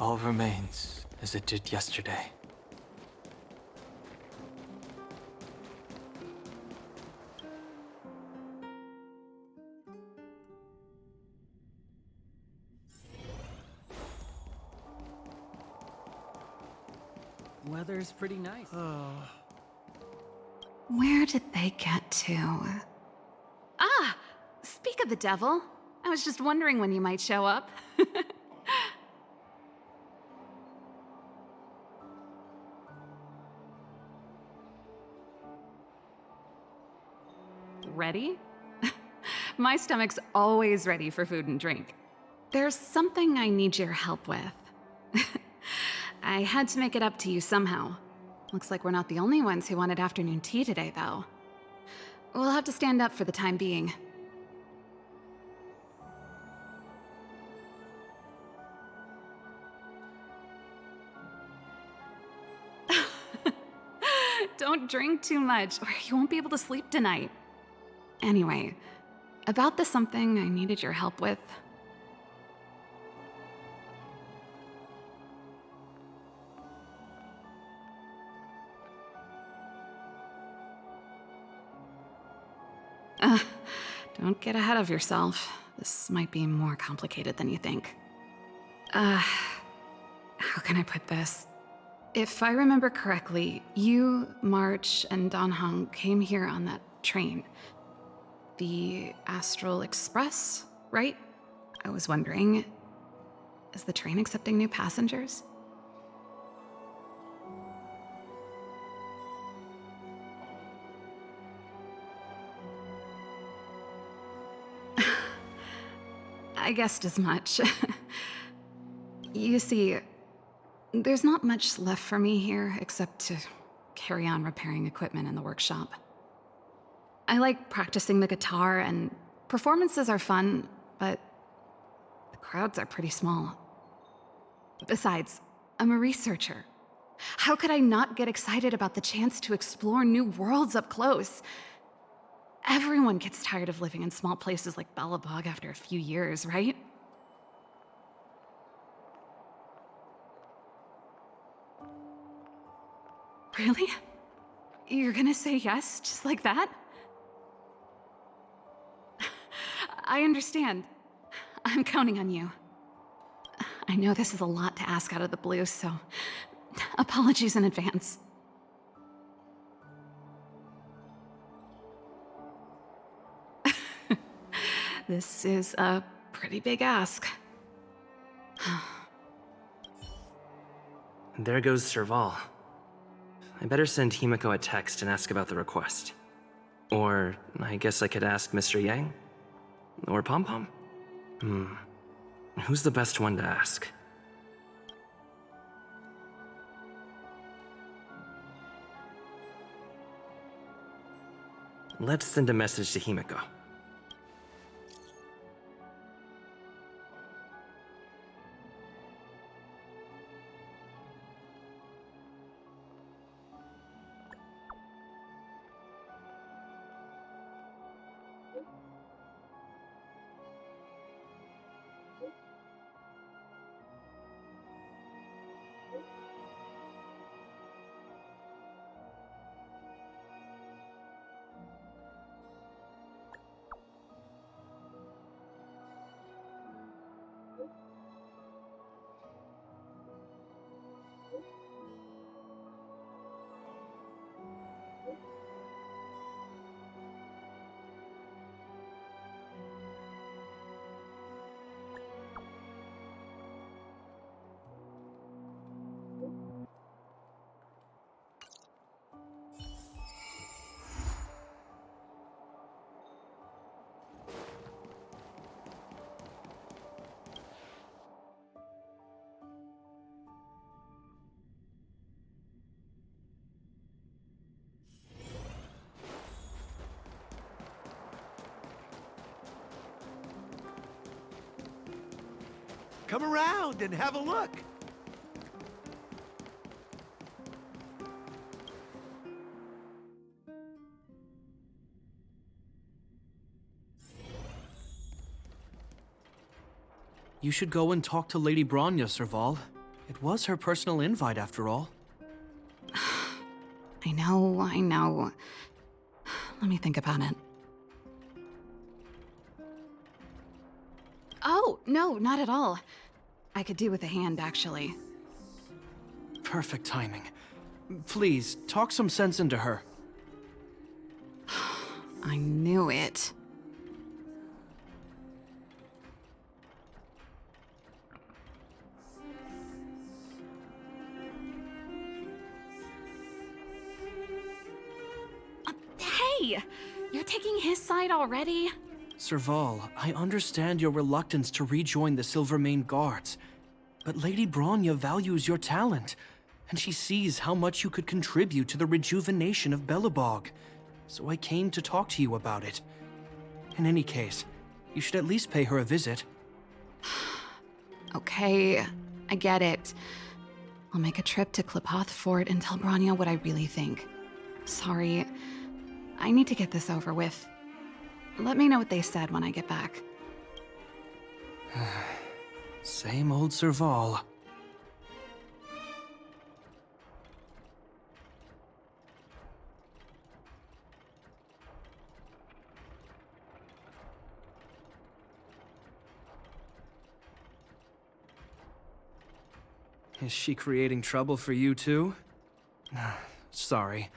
All remains as it did yesterday. Weather's pretty nice. Where did they get to? Ah! Speak of the devil. I was just wondering when you might show up. Ready? My stomach's always ready for food and drink. There's something I need your help with. I had to make it up to you somehow. Looks like we're not the only ones who wanted afternoon tea today, though. We'll have to stand up for the time being. Don't drink too much, or you won't be able to sleep tonight. Anyway, about the something I needed your help with. Don't get ahead of yourself. This might be more complicated than you think. How can I put this? If I remember correctly, you, March, and Don Hong came here on that train. The Astral Express, right? I was wondering, is the train accepting new passengers? I guessed as much. You see, there's not much left for me here except to carry on repairing equipment in the workshop. I like practicing the guitar, and performances are fun, but the crowds are pretty small. Besides, I'm a researcher. How could I not get excited about the chance to explore new worlds up close? Everyone gets tired of living in small places like Bellabog after a few years, right? Really? You're gonna say yes, just like that? I understand. I'm counting on you. I know this is a lot to ask out of the blue, so apologies in advance. This is a pretty big ask. There goes Serval. I better send Himiko a text and ask about the request. Or I guess I could ask Mr. Yang? Or Pom Pom? Who's the best one to ask? Let's send a message to Himiko. Come around and have a look. You should go and talk to Lady Bronya, Serval. It was her personal invite, after all. I know. Let me think about it. Oh, no, not at all. I could do with a hand, actually. Perfect timing. Please, talk some sense into her. I knew it. Hey! You're taking his side already? Serval, I understand your reluctance to rejoin the Silvermane Guards, but Lady Bronya values your talent, and she sees how much you could contribute to the rejuvenation of Belobog. So I came to talk to you about it. In any case, you should at least pay her a visit. Okay, I get it. I'll make a trip to Klipoth Fort and tell Bronya what I really think. Sorry, I need to get this over with. Let me know what they said when I get back. Same old Serval. Is she creating trouble for you too? Sorry.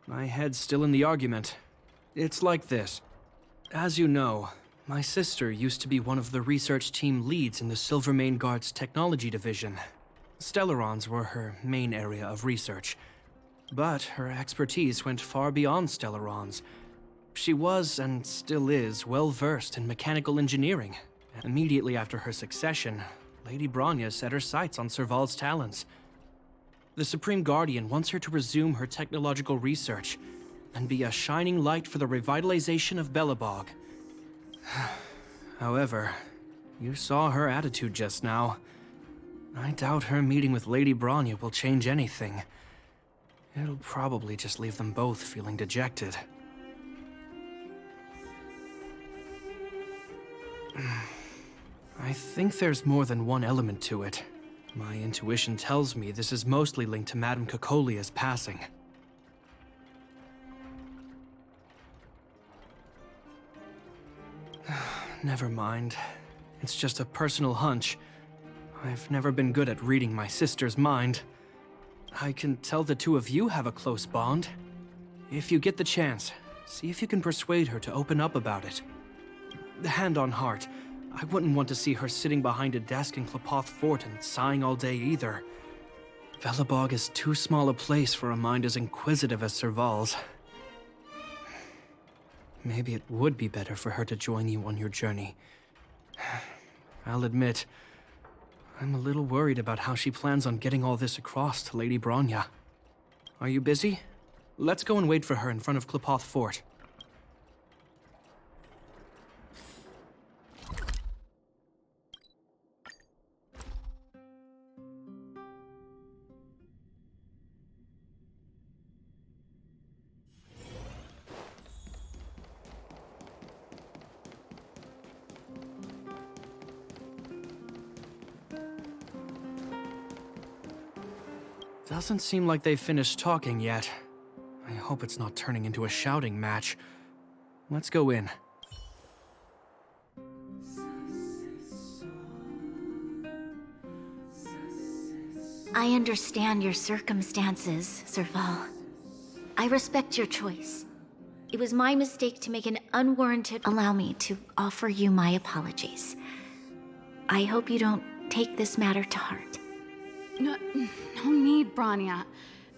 My head's still in the argument. It's like this. As you know, my sister used to be one of the research team leads in the Silvermane Guard's technology division. Stellarons were her main area of research. But her expertise went far beyond Stellarons. She was, and still is, well versed in mechanical engineering. Immediately after her succession, Lady Bronya set her sights on Serval's talents. The Supreme Guardian wants her to resume her technological research and be a shining light for the revitalization of Belobog. However, you saw her attitude just now. I doubt her meeting with Lady Bronya will change anything. It'll probably just leave them both feeling dejected. I think there's more than one element to it. My intuition tells me this is mostly linked to Madame Cocolia's passing. Never mind. It's just a personal hunch. I've never been good at reading my sister's mind. I can tell the two of you have a close bond. If you get the chance, see if you can persuade her to open up about it. Hand on heart, I wouldn't want to see her sitting behind a desk in Klipoth Fort and sighing all day either. Belobog is too small a place for a mind as inquisitive as Serval's. Maybe it would be better for her to join you on your journey. I'll admit, I'm a little worried about how she plans on getting all this across to Lady Bronya. Are you busy? Let's go and wait for her in front of Klipoth Fort. Doesn't seem like they've finished talking yet. I hope it's not turning into a shouting match. Let's go in. I understand your circumstances, Serval. I respect your choice. It was my mistake to make an unwarranted. Allow me to offer you my apologies. I hope you don't take this matter to heart. No need, Bronya.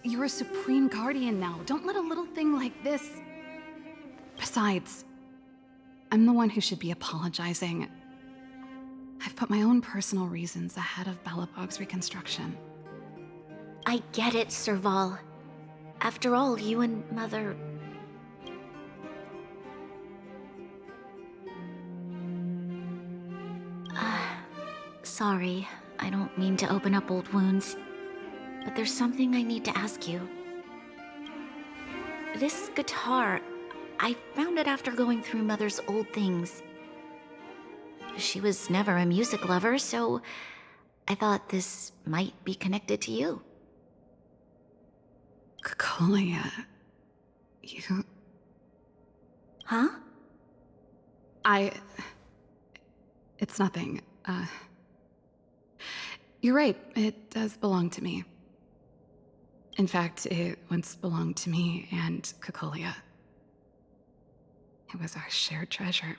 You're a Supreme Guardian now. Don't let a little thing like this... Besides, I'm the one who should be apologizing. I've put my own personal reasons ahead of Belobog's reconstruction. I get it, Serval. After all, you and Mother... Sorry, I don't mean to open up old wounds, but there's something I need to ask you. This guitar, I found it after going through Mother's old things. She was never a music lover, so I thought this might be connected to you. Kokolia, you... Huh? It's nothing. You're right, it does belong to me. In fact, it once belonged to me and Kokolia. It was our shared treasure.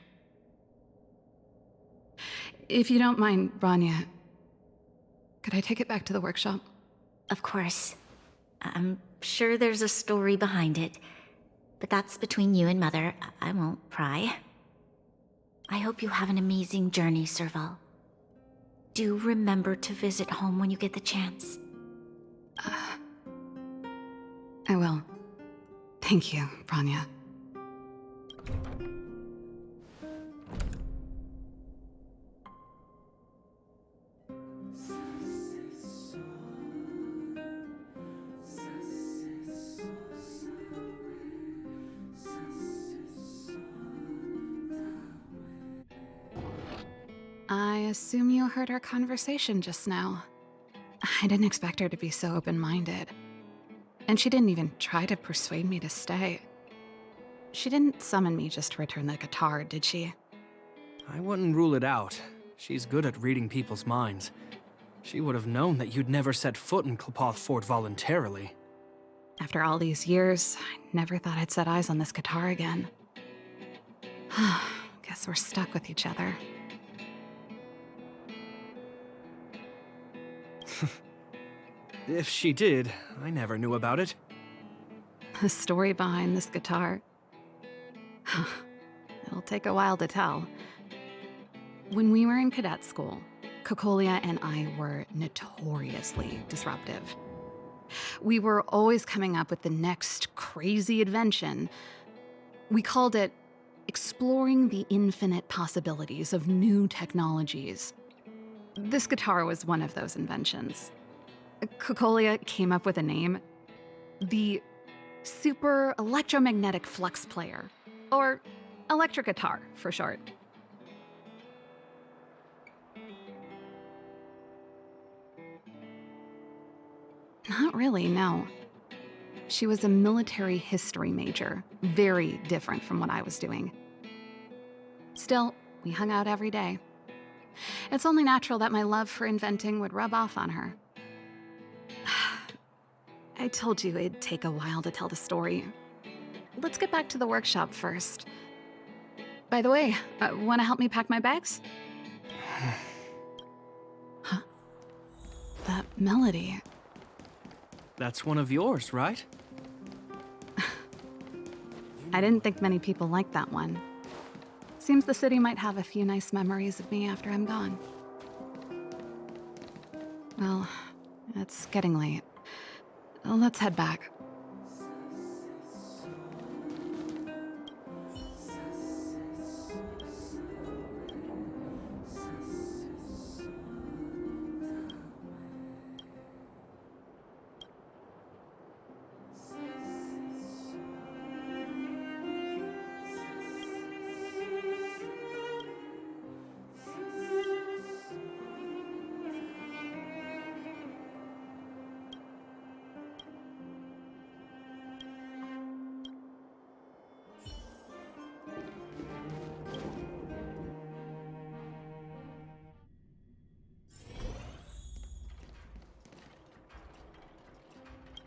If you don't mind, Rania, could I take it back to the workshop? Of course. I'm sure there's a story behind it, but that's between you and Mother. I won't pry. I hope you have an amazing journey, Serval. Do remember to visit home when you get the chance. I will. Thank you, Rania. I assume you heard our conversation just now. I didn't expect her to be so open-minded. And she didn't even try to persuade me to stay. She didn't summon me just to return the guitar, did she? I wouldn't rule it out. She's good at reading people's minds. She would have known that you'd never set foot in Klopoth Fort voluntarily. After all these years, I never thought I'd set eyes on this guitar again. Guess we're stuck with each other. If she did, I never knew about it. The story behind this guitar. It'll take a while to tell. When we were in cadet school, Kokolia and I were notoriously disruptive. We were always coming up with the next crazy invention. We called it exploring the infinite possibilities of new technologies. This guitar was one of those inventions. Kokolia came up with a name, the Super Electromagnetic Flux Player, or electric guitar for short. Not really, no. She was a military history major, very different from what I was doing. Still, we hung out every day. It's only natural that my love for inventing would rub off on her. I told you it'd take a while to tell the story. Let's get back to the workshop first. By the way, want to help me pack my bags? Huh? That melody. That's one of yours, right? I didn't think many people liked that one. Seems the city might have a few nice memories of me after I'm gone. Well, it's getting late. Let's head back.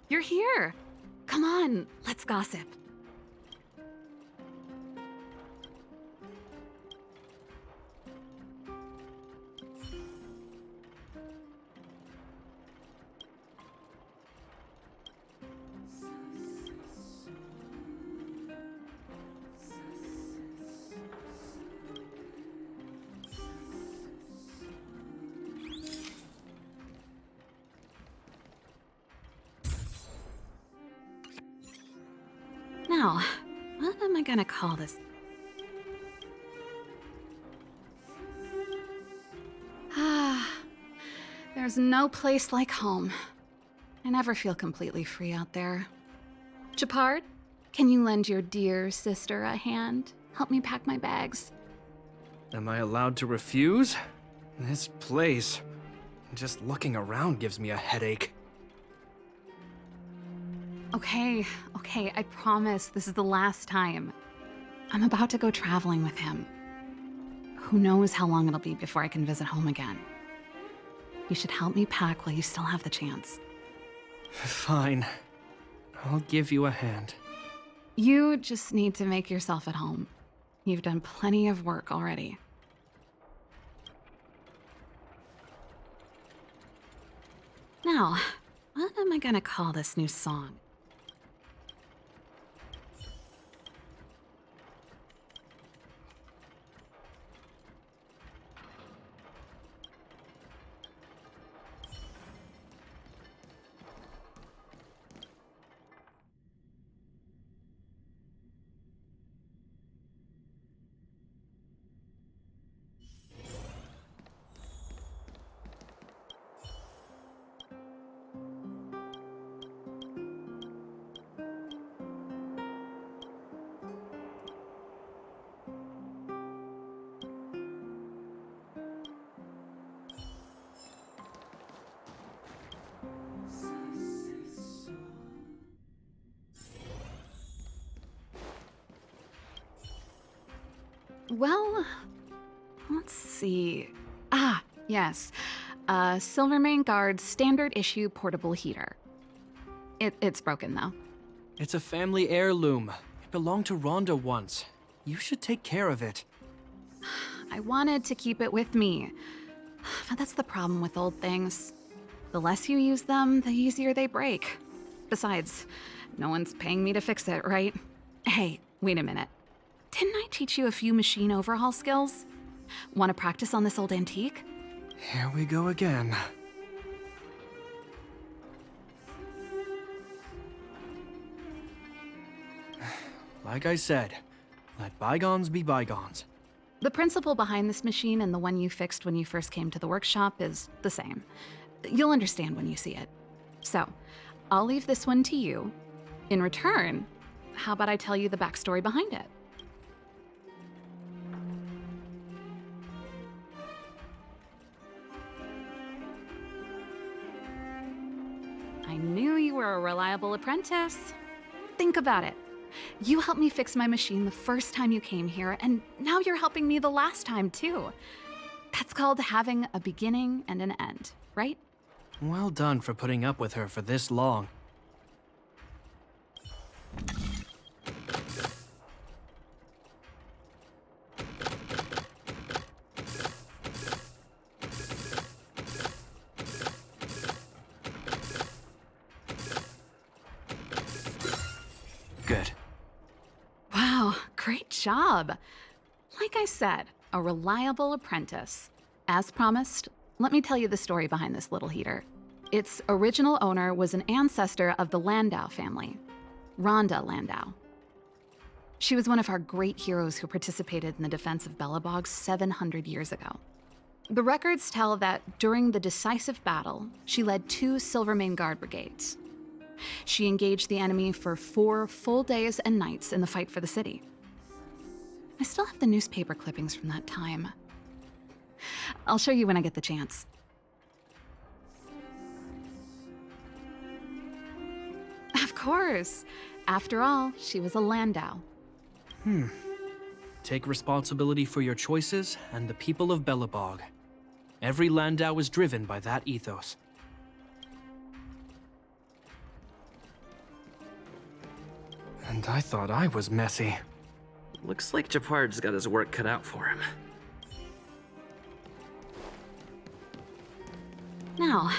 You're here! Come on, let's gossip. Now, what am I gonna call this? There's no place like home. I never feel completely free out there. Chapard, can you lend your dear sister a hand? Help me pack my bags. Am I allowed to refuse? This place... Just looking around gives me a headache. Okay, I promise this is the last time. I'm about to go traveling with him. Who knows how long it'll be before I can visit home again. You should help me pack while you still have the chance. Fine. I'll give you a hand. You just need to make yourself at home. You've done plenty of work already. Now, what am I gonna call this new song? Well, let's see. Ah, yes. Silvermane Guard's standard issue portable heater. It's broken though. It's a family heirloom. It belonged to Rhonda once. You should take care of it. I wanted to keep it with me. But that's the problem with old things. The less you use them, the easier they break. Besides, no one's paying me to fix it, right? Hey, wait a minute. Didn't I teach you a few machine overhaul skills? Want to practice on this old antique? Here we go again. Like I said, let bygones be bygones. The principle behind this machine and the one you fixed when you first came to the workshop is the same. You'll understand when you see it. So, I'll leave this one to you. In return, how about I tell you the backstory behind it? I knew you were a reliable apprentice. Think about it. You helped me fix my machine the first time you came here, and now you're helping me the last time, too. That's called having a beginning and an end, right? Well done for putting up with her for this long. Good. Wow, great job. Like I said, a reliable apprentice. As promised, let me tell you the story behind this little heater. Its original owner was an ancestor of the Landau family, Rhonda Landau. She was one of our great heroes who participated in the defense of Belobog 700 years ago. The records tell that during the decisive battle, she led 2 Silvermane Guard brigades. She engaged the enemy for 4 full days and nights in the fight for the city. I still have the newspaper clippings from that time. I'll show you when I get the chance. Of course. After all, she was a Landau. Take responsibility for your choices and the people of Belobog. Every Landau is driven by that ethos. And I thought I was messy. Looks like Japard's got his work cut out for him. Now,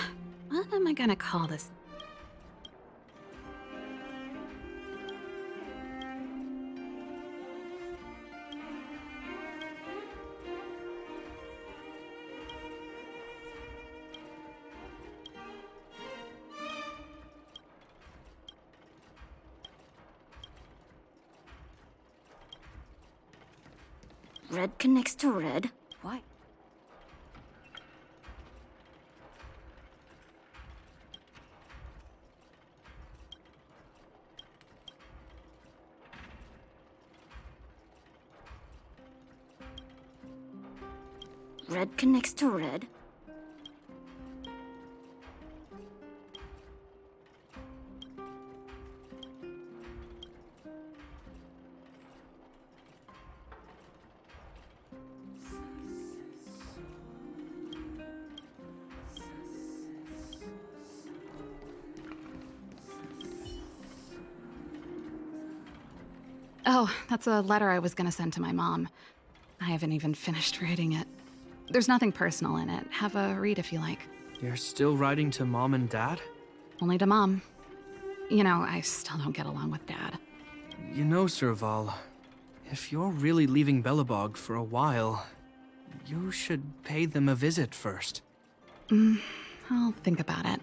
what am I gonna call this? Red connects to red. Why? Red connects to red. Oh, that's a letter I was gonna send to my mom. I haven't even finished writing it. There's nothing personal in it. Have a read if you like. You're still writing to Mom and Dad? Only to Mom. You know, I still don't get along with Dad. You know, Serval, if you're really leaving Belobog for a while, you should pay them a visit first. I'll think about it.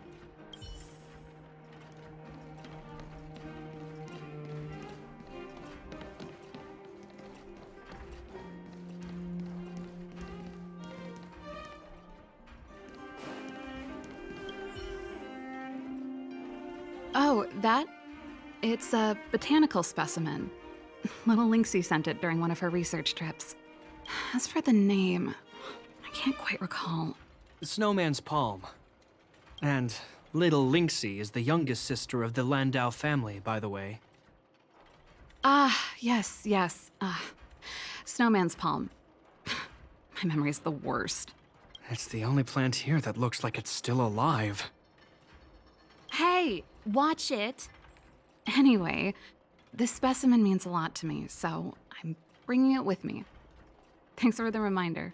Oh, that? It's a botanical specimen. Little Lynxie sent it during one of her research trips. As for the name, I can't quite recall. Snowman's palm. And little Lynxie is the youngest sister of the Landau family, by the way. Ah, yes. Snowman's palm. My memory's the worst. It's the only plant here that looks like it's still alive. Hey, watch it! Anyway, this specimen means a lot to me, so I'm bringing it with me. Thanks for the reminder.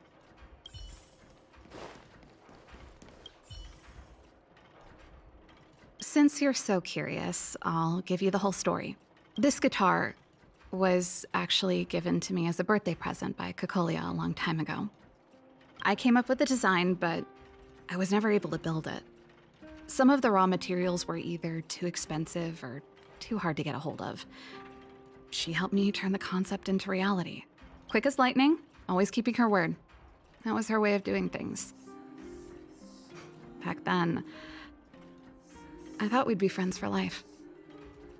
Since you're so curious, I'll give you the whole story. This guitar was actually given to me as a birthday present by Cocolia a long time ago. I came up with the design, but I was never able to build it. Some of the raw materials were either too expensive or too hard to get a hold of. She helped me turn the concept into reality. Quick as lightning, always keeping her word. That was her way of doing things. Back then, I thought we'd be friends for life.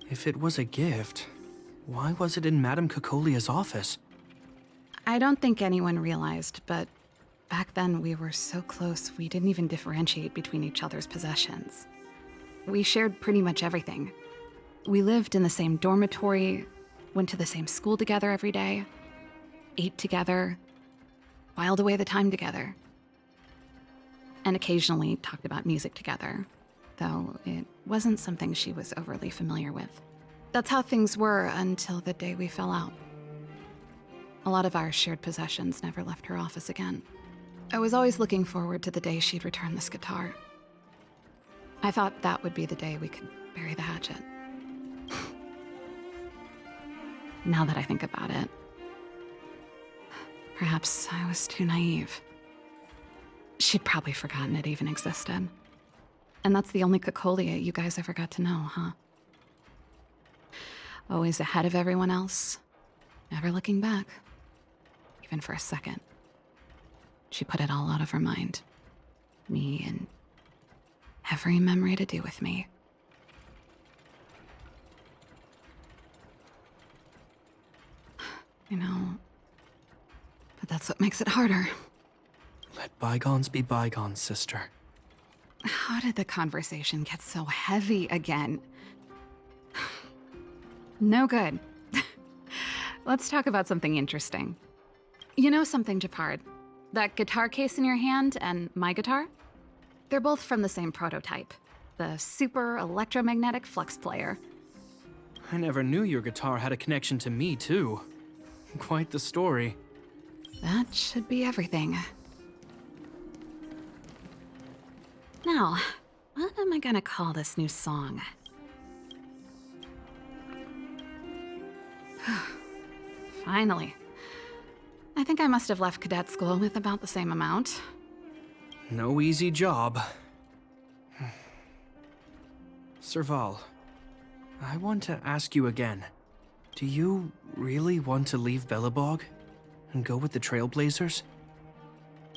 If it was a gift, why was it in Madame Cocolia's office? I don't think anyone realized, but back then we were so close we didn't even differentiate between each other's possessions. We shared pretty much everything. We lived in the same dormitory, went to the same school together every day, ate together, whiled away the time together, and occasionally talked about music together, though it wasn't something she was overly familiar with. That's how things were until the day we fell out. A lot of our shared possessions never left her office again. I was always looking forward to the day she'd return this guitar. I thought that would be the day we could bury the hatchet. Now that I think about it, perhaps I was too naive. She'd probably forgotten it even existed. And that's the only Cocolia you guys ever got to know, huh? Always ahead of everyone else, never looking back, even for a second. She put it all out of her mind. Me and every memory to do with me. You know, but that's what makes it harder. Let bygones be bygones, sister. How did the conversation get so heavy again? No good. Let's talk about something interesting. You know something, Japard? That guitar case in your hand and my guitar? They're both from the same prototype. The super electromagnetic flex player. I never knew your guitar had a connection to me, too. Quite the story. That should be everything. Now, what am I gonna call this new song? Finally. I think I must have left cadet school with about the same amount. No easy job. Serval, I want to ask you again. Do you really want to leave Belobog and go with the Trailblazers?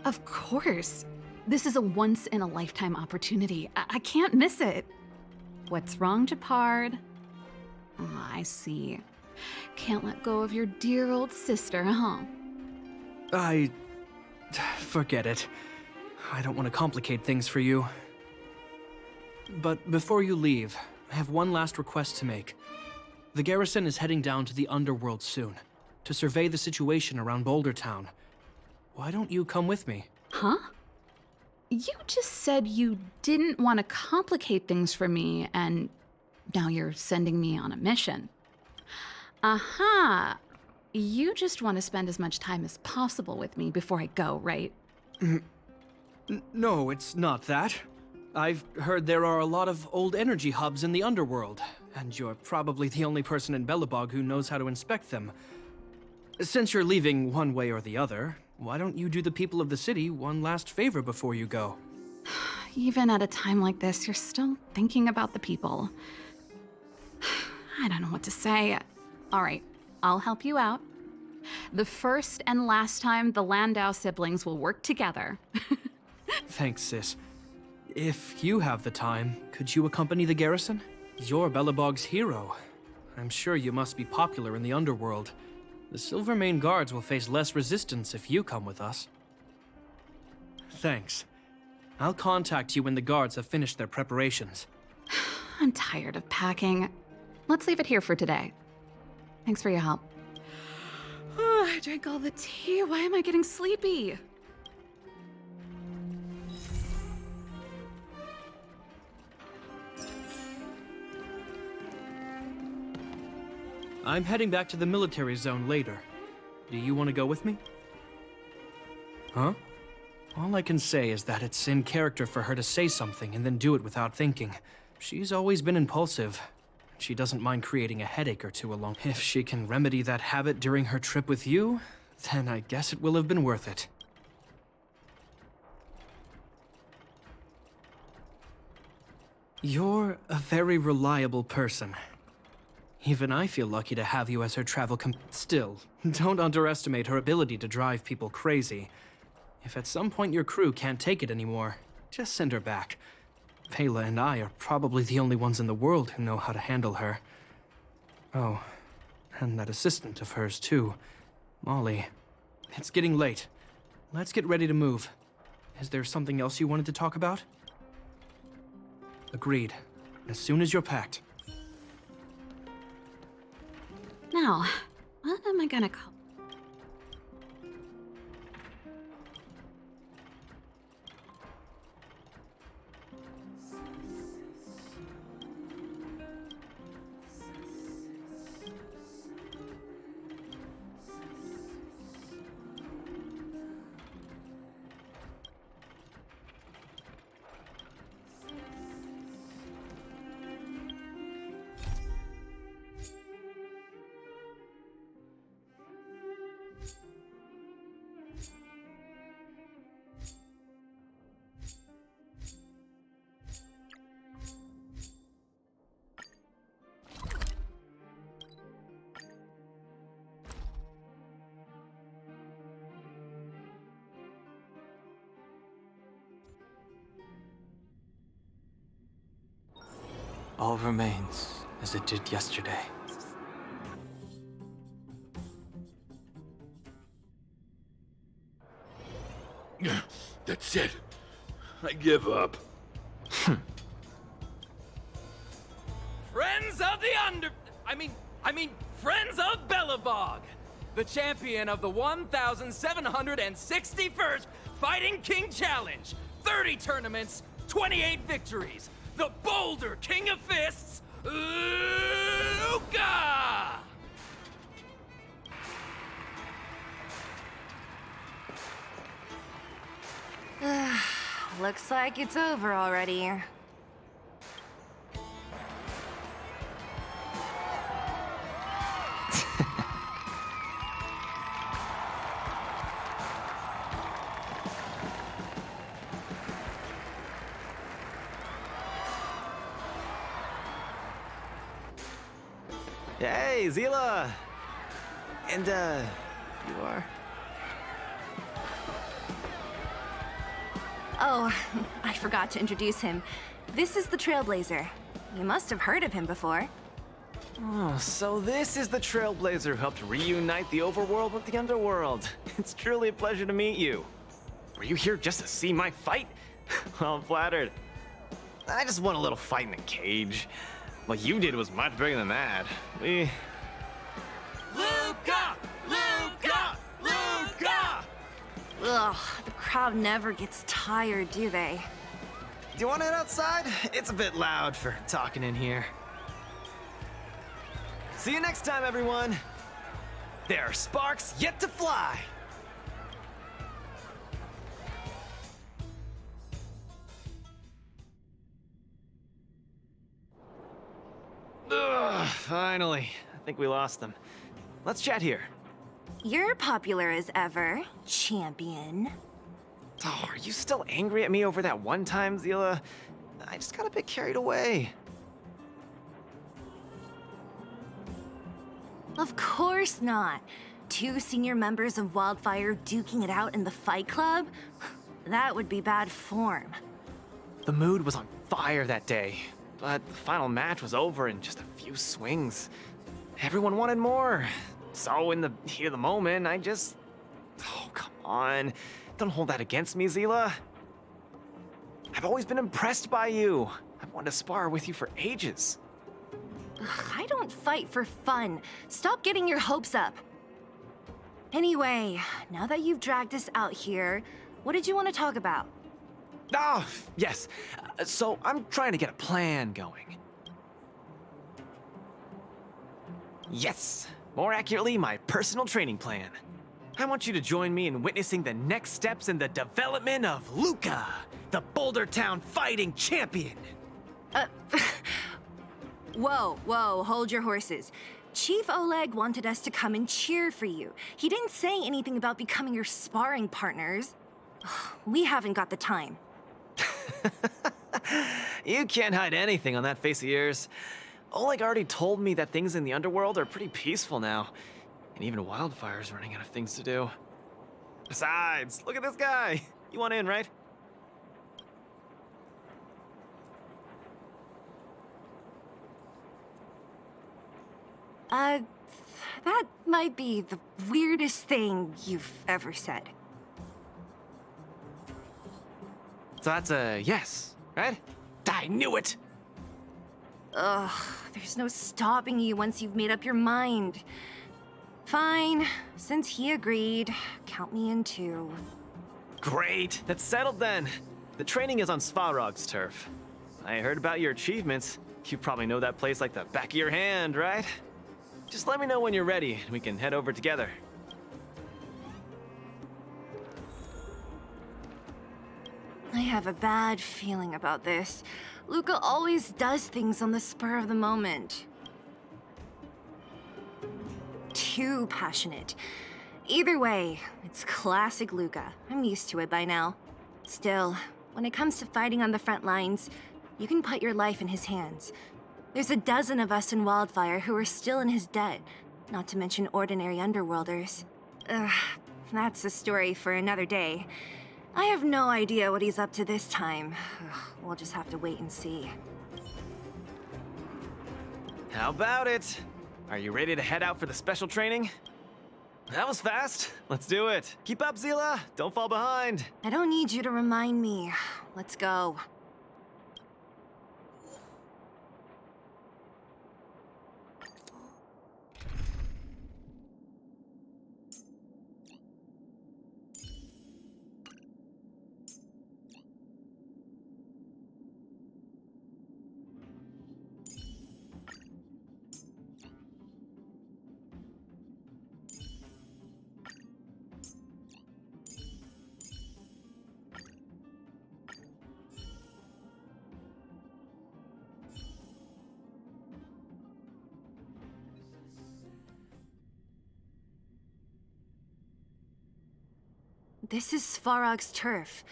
Of course. This is a once-in-a-lifetime opportunity. I can't miss it. What's wrong, Japard? Oh, I see. Can't let go of your dear old sister, huh? Forget it. I don't want to complicate things for you. But before you leave, I have one last request to make. The garrison is heading down to the underworld soon, to survey the situation around Boulder Town. Why don't you come with me? Huh? You just said you didn't want to complicate things for me, and now you're sending me on a mission. Aha! You just want to spend as much time as possible with me before I go, right? No, it's not that. I've heard there are a lot of old energy hubs in the underworld, and you're probably the only person in Belobog who knows how to inspect them. Since you're leaving one way or the other, why don't you do the people of the city one last favor before you go? Even at a time like this, you're still thinking about the people. I don't know what to say. All right, I'll help you out. The first and last time the Landau siblings will work together. Thanks, sis. If you have the time, could you accompany the garrison? You're Belobog's hero. I'm sure you must be popular in the underworld. The Silvermane guards will face less resistance if you come with us. Thanks. I'll contact you when the guards have finished their preparations. I'm tired of packing. Let's leave it here for today. Thanks for your help. I drank all the tea. Why am I getting sleepy? I'm heading back to the military zone later. Do you want to go with me? Huh? All I can say is that it's in character for her to say something and then do it without thinking. She's always been impulsive. She doesn't mind creating a headache or two along. If she can remedy that habit during her trip with you, then I guess it will have been worth it. You're a very reliable person. Even I feel lucky to have you as her travel Still, don't underestimate her ability to drive people crazy. If at some point your crew can't take it anymore, just send her back. Pela and I are probably the only ones in the world who know how to handle her. Oh, and that assistant of hers too, Molly. It's getting late. Let's get ready to move. Is there something else you wanted to talk about? Agreed. As soon as you're packed. Now, what am I gonna call? All remains as it did yesterday. That's it. I give up. Friends of the Friends of Belobog! The champion of the 1,761st Fighting King Challenge! 30 tournaments, 28 victories! The Boulder King of Fists, Luka! Looks like it's over already. Hey, Zila! And, you are? Oh, I forgot to introduce him. This is the Trailblazer. You must have heard of him before. Oh, so this is the Trailblazer who helped reunite the overworld with the underworld. It's truly a pleasure to meet you. Were you here just to see my fight? Well, I'm flattered. I just won a little fight in the cage. What you did was much bigger than that. Luka! Luka! Luka! Ugh, the crowd never gets tired, do they? Do you want to head outside? It's a bit loud for talking in here. See you next time, everyone. There are sparks yet to fly. Ugh, finally. I think we lost them. Let's chat here. You're popular as ever, champion. Oh, are you still angry at me over that one time, Zila? I just got a bit carried away. Of course not. 2 senior members of Wildfire duking it out in the Fight Club? That would be bad form. The mood was on fire that day, but the final match was over in just a few swings. Everyone wanted more. So in the heat of the moment, I just... Oh, come on. Don't hold that against me, Zila. I've always been impressed by you. I've wanted to spar with you for ages. Ugh, I don't fight for fun. Stop getting your hopes up. Anyway, now that you've dragged us out here, what did you want to talk about? Oh, yes. So I'm trying to get a plan going. Yes. More accurately, my personal training plan. I want you to join me in witnessing the next steps in the development of Luka, the Boulder Town fighting champion. Whoa, hold your horses. Chief Oleg wanted us to come and cheer for you. He didn't say anything about becoming your sparring partners. We haven't got the time. You can't hide anything on that face of yours. Oleg already told me that things in the underworld are pretty peaceful now. And even Wildfire's running out of things to do. Besides, look at this guy. You want in, right? That might be the weirdest thing you've ever said. So that's a yes, right? I knew it! Ugh, there's no stopping you once you've made up your mind. Fine, since he agreed, count me in too. Great, that's settled then. The training is on Svarog's turf. I heard about your achievements. You probably know that place like the back of your hand, right? Just let me know when you're ready, and we can head over together. I have a bad feeling about this. Luka always does things on the spur of the moment. Too passionate. Either way, it's classic Luka. I'm used to it by now. Still, when it comes to fighting on the front lines, you can put your life in his hands. There's a dozen of us in Wildfire who are still in his debt, not to mention ordinary underworlders. Ugh, that's a story for another day. I have no idea what he's up to this time. Ugh, we'll just have to wait and see. How about it? Are you ready to head out for the special training? That was fast. Let's do it. Keep up, Zila. Don't fall behind. I don't need you to remind me. Let's go. This is Svarog's turf.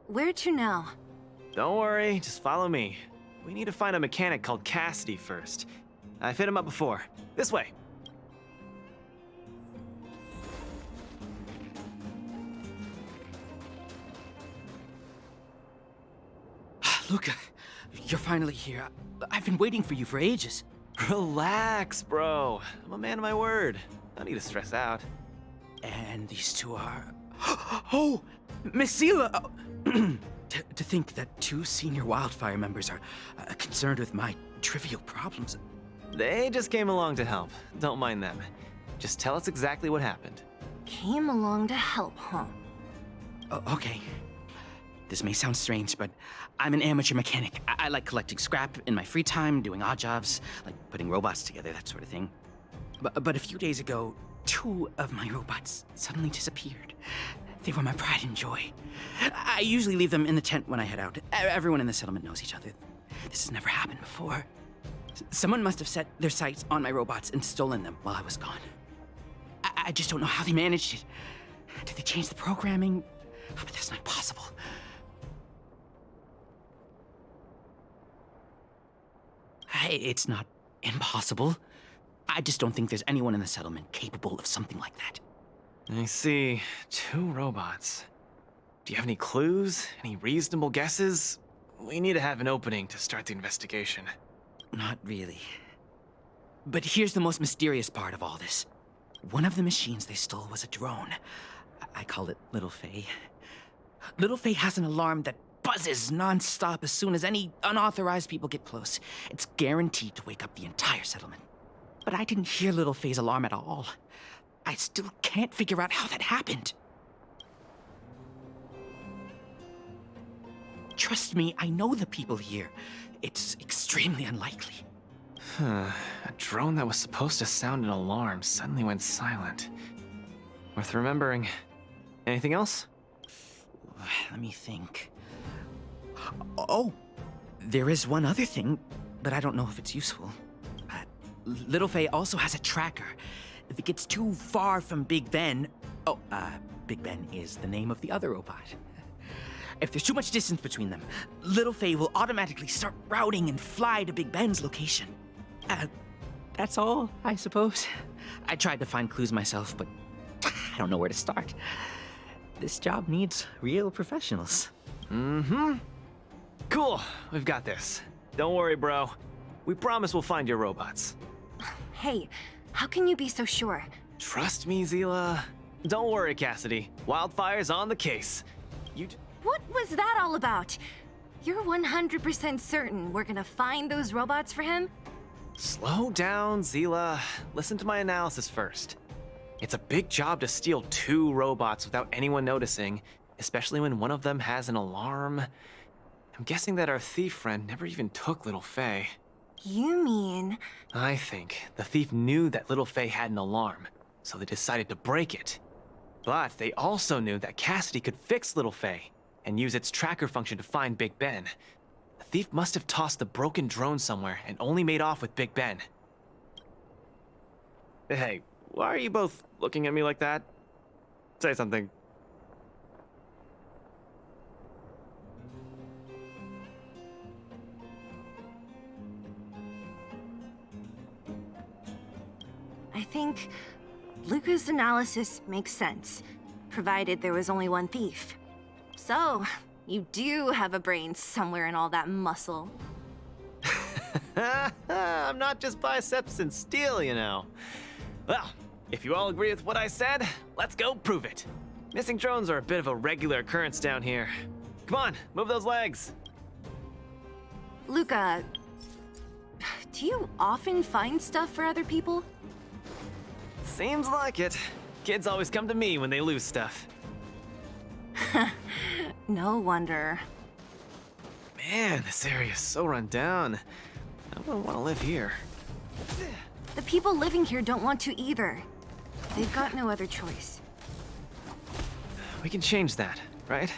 Where to now? Don't worry, just follow me. We need to find a mechanic called Cassidy first. I've hit him up before. This way. Luka, you're finally here. I've been waiting for you for ages. Relax, bro. I'm a man of my word. No need to stress out. And these two are... Oh! Miss Zila! To think that 2 senior Wildfire members are concerned with my trivial problems. They just came along to help. Don't mind them. Just tell us exactly what happened. Came along to help, huh? Okay. This may sound strange, but I'm an amateur mechanic. I like collecting scrap in my free time, doing odd jobs, like putting robots together, that sort of thing. But a few days ago, 2 of my robots suddenly disappeared. They were my pride and joy. I usually leave them in the tent when I head out. Everyone in the settlement knows each other. This has never happened before. Someone must have set their sights on my robots and stolen them while I was gone. I just don't know how they managed it. Did they change the programming? Oh, but that's not possible. It's not impossible. I just don't think there's anyone in the settlement capable of something like that. I see. 2 robots. Do you have any clues? Any reasonable guesses? We need to have an opening to start the investigation. Not really. But here's the most mysterious part of all this. One of the machines they stole was a drone. I call it Little Faye. Little Faye has an alarm that buzzes non-stop as soon as any unauthorized people get close. It's guaranteed to wake up the entire settlement. But I didn't hear Little Faye's alarm at all. I still can't figure out how that happened. Trust me, I know the people here. It's extremely unlikely. A drone that was supposed to sound an alarm suddenly went silent. Worth remembering. Anything else? Let me think. Oh, there is one other thing, but I don't know if it's useful. Little Faye also has a tracker. If it gets too far from Big Ben... Big Ben is the name of the other robot. If there's too much distance between them, Little Faye will automatically start routing and fly to Big Ben's location. That's all, I suppose. I tried to find clues myself, but I don't know where to start. This job needs real professionals. Cool, we've got this. Don't worry, bro. We promise we'll find your robots. Hey, how can you be so sure? Trust me, Zila. Don't worry, Cassidy. Wildfire's on the case. What was that all about? You're 100% certain we're gonna find those robots for him? Slow down, Zila. Listen to my analysis first. It's a big job to steal 2 robots without anyone noticing, especially when one of them has an alarm. I'm guessing that our thief friend never even took Little Faye. You mean... I think the thief knew that Little Faye had an alarm, so they decided to break it. But they also knew that Cassidy could fix Little Faye and use its tracker function to find Big Ben. The thief must have tossed the broken drone somewhere and only made off with Big Ben. Hey, why are you both looking at me like that? Say something. I think Luka's analysis makes sense, provided there was only one thief. So, you do have a brain somewhere in all that muscle. I'm not just biceps and steel, you know. Well, if you all agree with what I said, let's go prove it. Missing drones are a bit of a regular occurrence down here. Come on, move those legs. Luka, do you often find stuff for other people? Seems like it. Kids always come to me when they lose stuff. No wonder. Man, this area is so run down. I wouldn't want to live here. The people living here don't want to either. They've got no other choice. We can change that, right?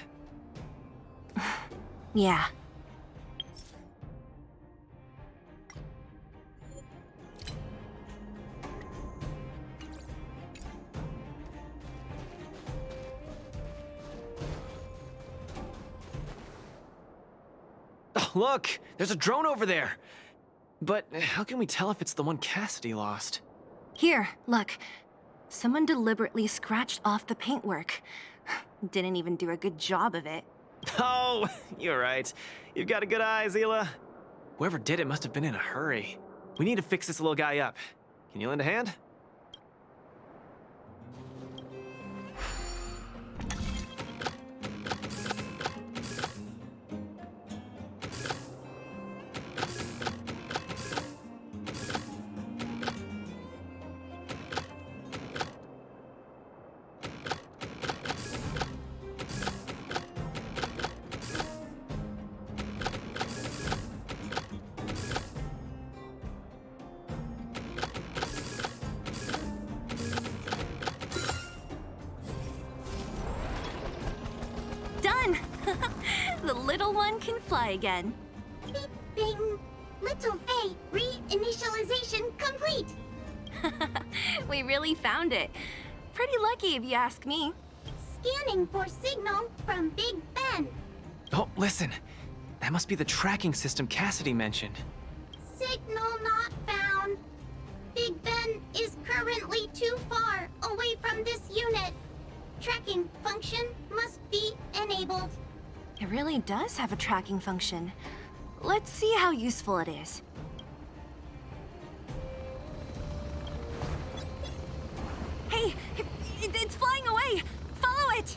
Yeah. Oh, look! There's a drone over there! But how can we tell if it's the one Cassidy lost? Here, look. Someone deliberately scratched off the paintwork. Didn't even do a good job of it. Oh, you're right. You've got a good eye, Zila. Whoever did it must have been in a hurry. We need to fix this little guy up. Can you lend a hand? done! The little one can fly again. Beep, bing. Little Faye, reinitialization complete. We really found it. Pretty lucky if you ask me. Scanning for signal from Big Ben. Oh, listen. That must be the tracking system Cassidy mentioned. Signal not found. Big Ben is currently too far away from this unit. Tracking function must be enabled. It really does have a tracking function. Let's see how useful it is. Hey, it's flying away! Follow it!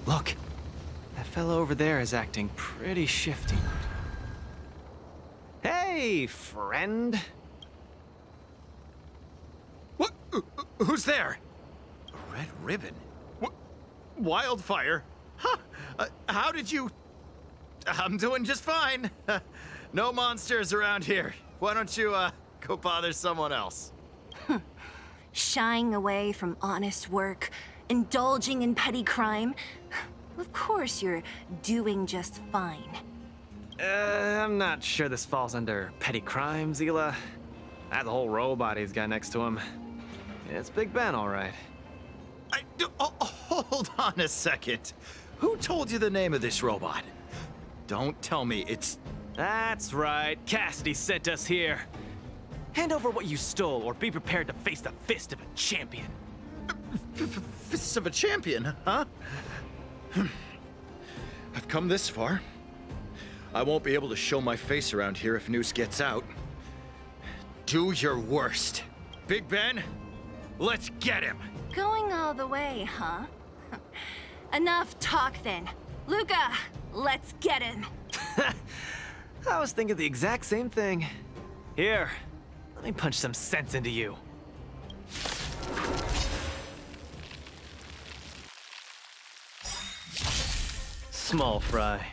Look, that fellow over there is acting pretty shifty. Hey, friend. What? Who's there? A red ribbon? Wildfire? Huh? How did you... I'm doing just fine. No monsters around here. Why don't you, go bother someone else? Shying away from honest work, indulging in petty crime. Of course you're doing just fine. I'm not sure this falls under petty crime, Zila. That whole robot he's got next to him. It's Big Ben, all right. Hold on a second. Who told you the name of this robot? Don't tell me it's... That's right. Cassidy sent us here. Hand over what you stole, or be prepared to face the fist of a champion. Fists of a champion, huh? I've come this far. I won't be able to show my face around here if news gets out. Do your worst. Big Ben, let's get him. Going all the way, huh? Enough talk then. Luka, let's get him. I was thinking the exact same thing. Here, let me punch some sense into you. Small fry.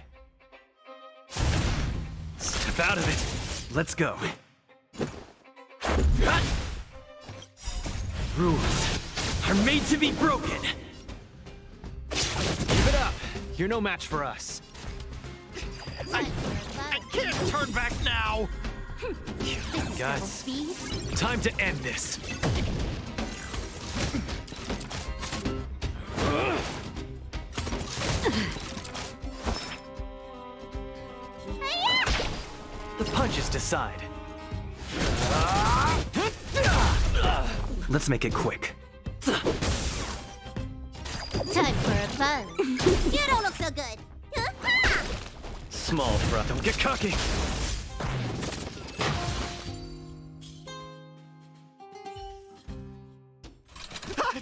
Step out of it. Let's go. Rules are made to be broken. Give it up. You're no match for us. I can't turn back now. Guys, time to end this. The punches decide. Let's make it quick. Time for a fun. You don't look so good. Small fry. Don't get cocky.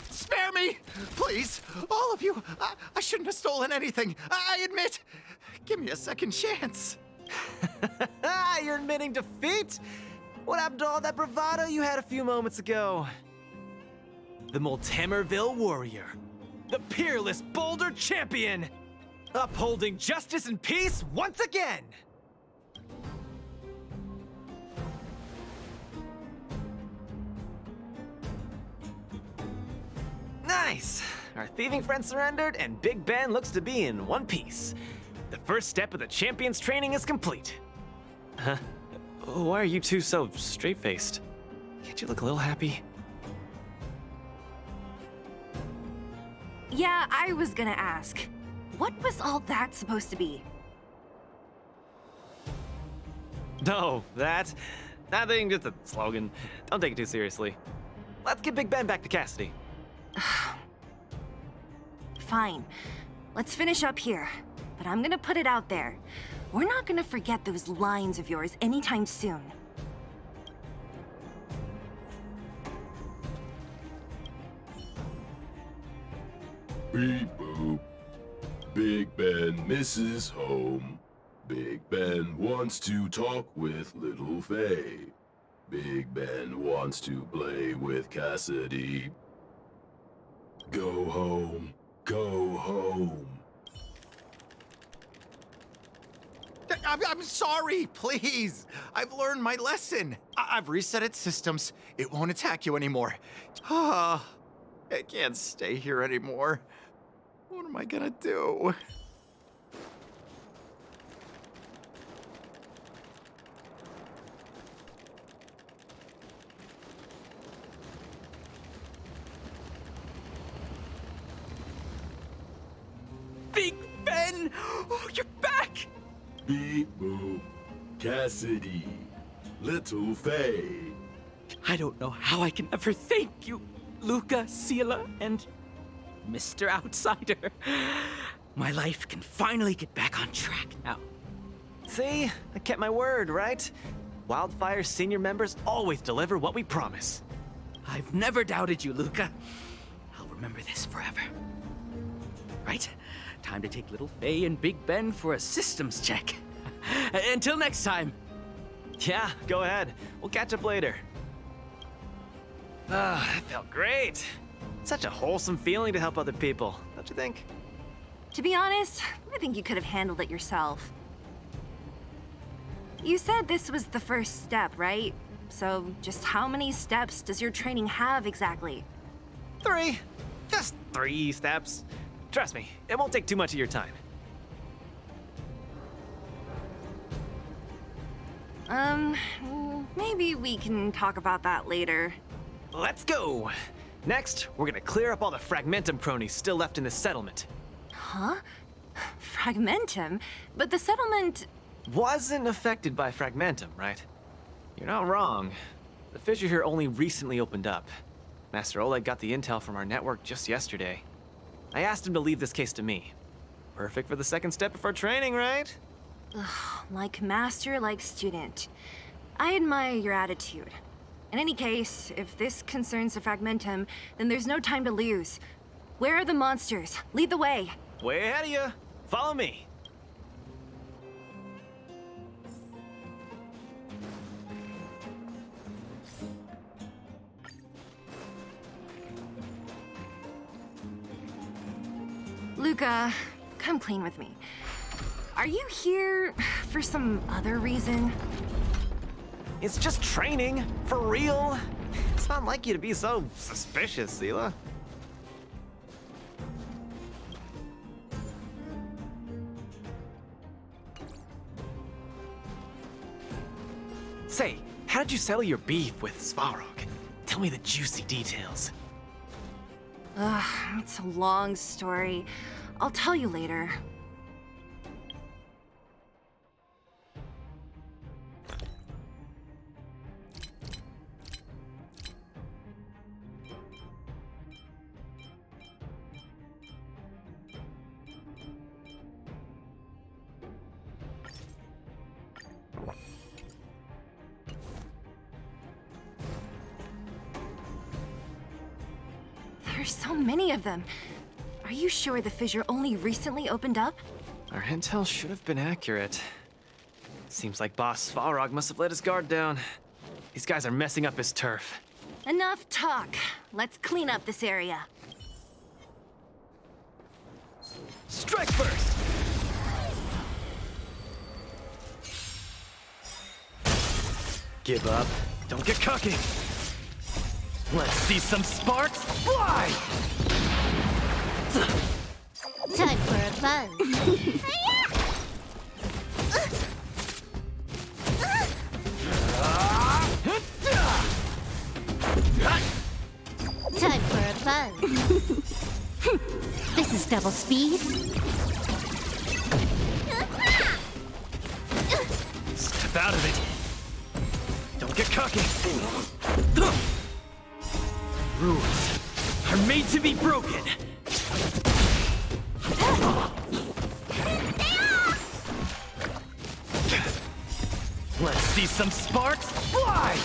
Spare me, please. All of you. I shouldn't have stolen anything. I admit. Give me a second chance. You're admitting defeat? What happened to all that bravado you had a few moments ago? The Multamerville warrior. The peerless Boulder champion. Upholding justice and peace once again. Nice! Our thieving friend surrendered, and Big Ben looks to be in one piece. The first step of the champion's training is complete. Huh? Why are you two so straight-faced? Can't you look a little happy? Yeah, I was gonna ask. What was all that supposed to be? No, that thing, just a slogan. Don't take it too seriously. Let's get Big Ben back to Cassidy. Fine. Let's finish up here. But I'm gonna put it out there. We're not gonna forget those lines of yours anytime soon. Beep boop. Big Ben misses home. Big Ben wants to talk with Little Faye. Big Ben wants to play with Cassidy. Go home. Go home. I'm sorry, please. I've learned my lesson. I've reset its systems. It won't attack you anymore. I can't stay here anymore. What am I gonna do? Big Ben! Oh, you're back! Beep boop. Cassidy. Little Faye. I don't know how I can ever thank you, Luka, Sela, and Mr. Outsider. My life can finally get back on track now. See? I kept my word, right? Wildfire's senior members always deliver what we promise. I've never doubted you, Luka. I'll remember this forever. Right? Time to take little Faye and Big Ben for a systems check. Until next time. Yeah, go ahead. We'll catch up later. Ah, that felt great. Such a wholesome feeling to help other people, don't you think? To be honest, I think you could have handled it yourself. You said this was the first step, right? So just how many steps does your training have exactly? 3. Just 3 steps. Trust me, it won't take too much of your time. Maybe we can talk about that later. Let's go! Next, we're gonna clear up all the Fragmentum cronies still left in this settlement. Huh? Fragmentum? But the settlement... Wasn't affected by Fragmentum, right? You're not wrong. The fissure here only recently opened up. Master Oleg got the intel from our network just yesterday. I asked him to leave this case to me. Perfect for the second step of our training, right? Ugh, like master, like student. I admire your attitude. In any case, if this concerns the Fragmentum, then there's no time to lose. Where are the monsters? Lead the way. Way ahead of you. Follow me. Luka, come clean with me. Are you here for some other reason? It's just training, for real. It's not like you to be so suspicious, Sela. Say, how did you settle your beef with Svarog? Tell me the juicy details. Ugh, it's a long story. I'll tell you later. There's so many of them. Are you sure the fissure only recently opened up? Our intel should have been accurate. Seems like Boss Svarog must have let his guard down. These guys are messing up his turf. Enough talk. Let's clean up this area. Strike first! Give up. Don't get cocky. Let's see some sparks fly! Time for a buzz. Time for a buzz. This is double speed. Step out of it. Don't get cocky. Rules are made to be broken. Let's see some sparks fly!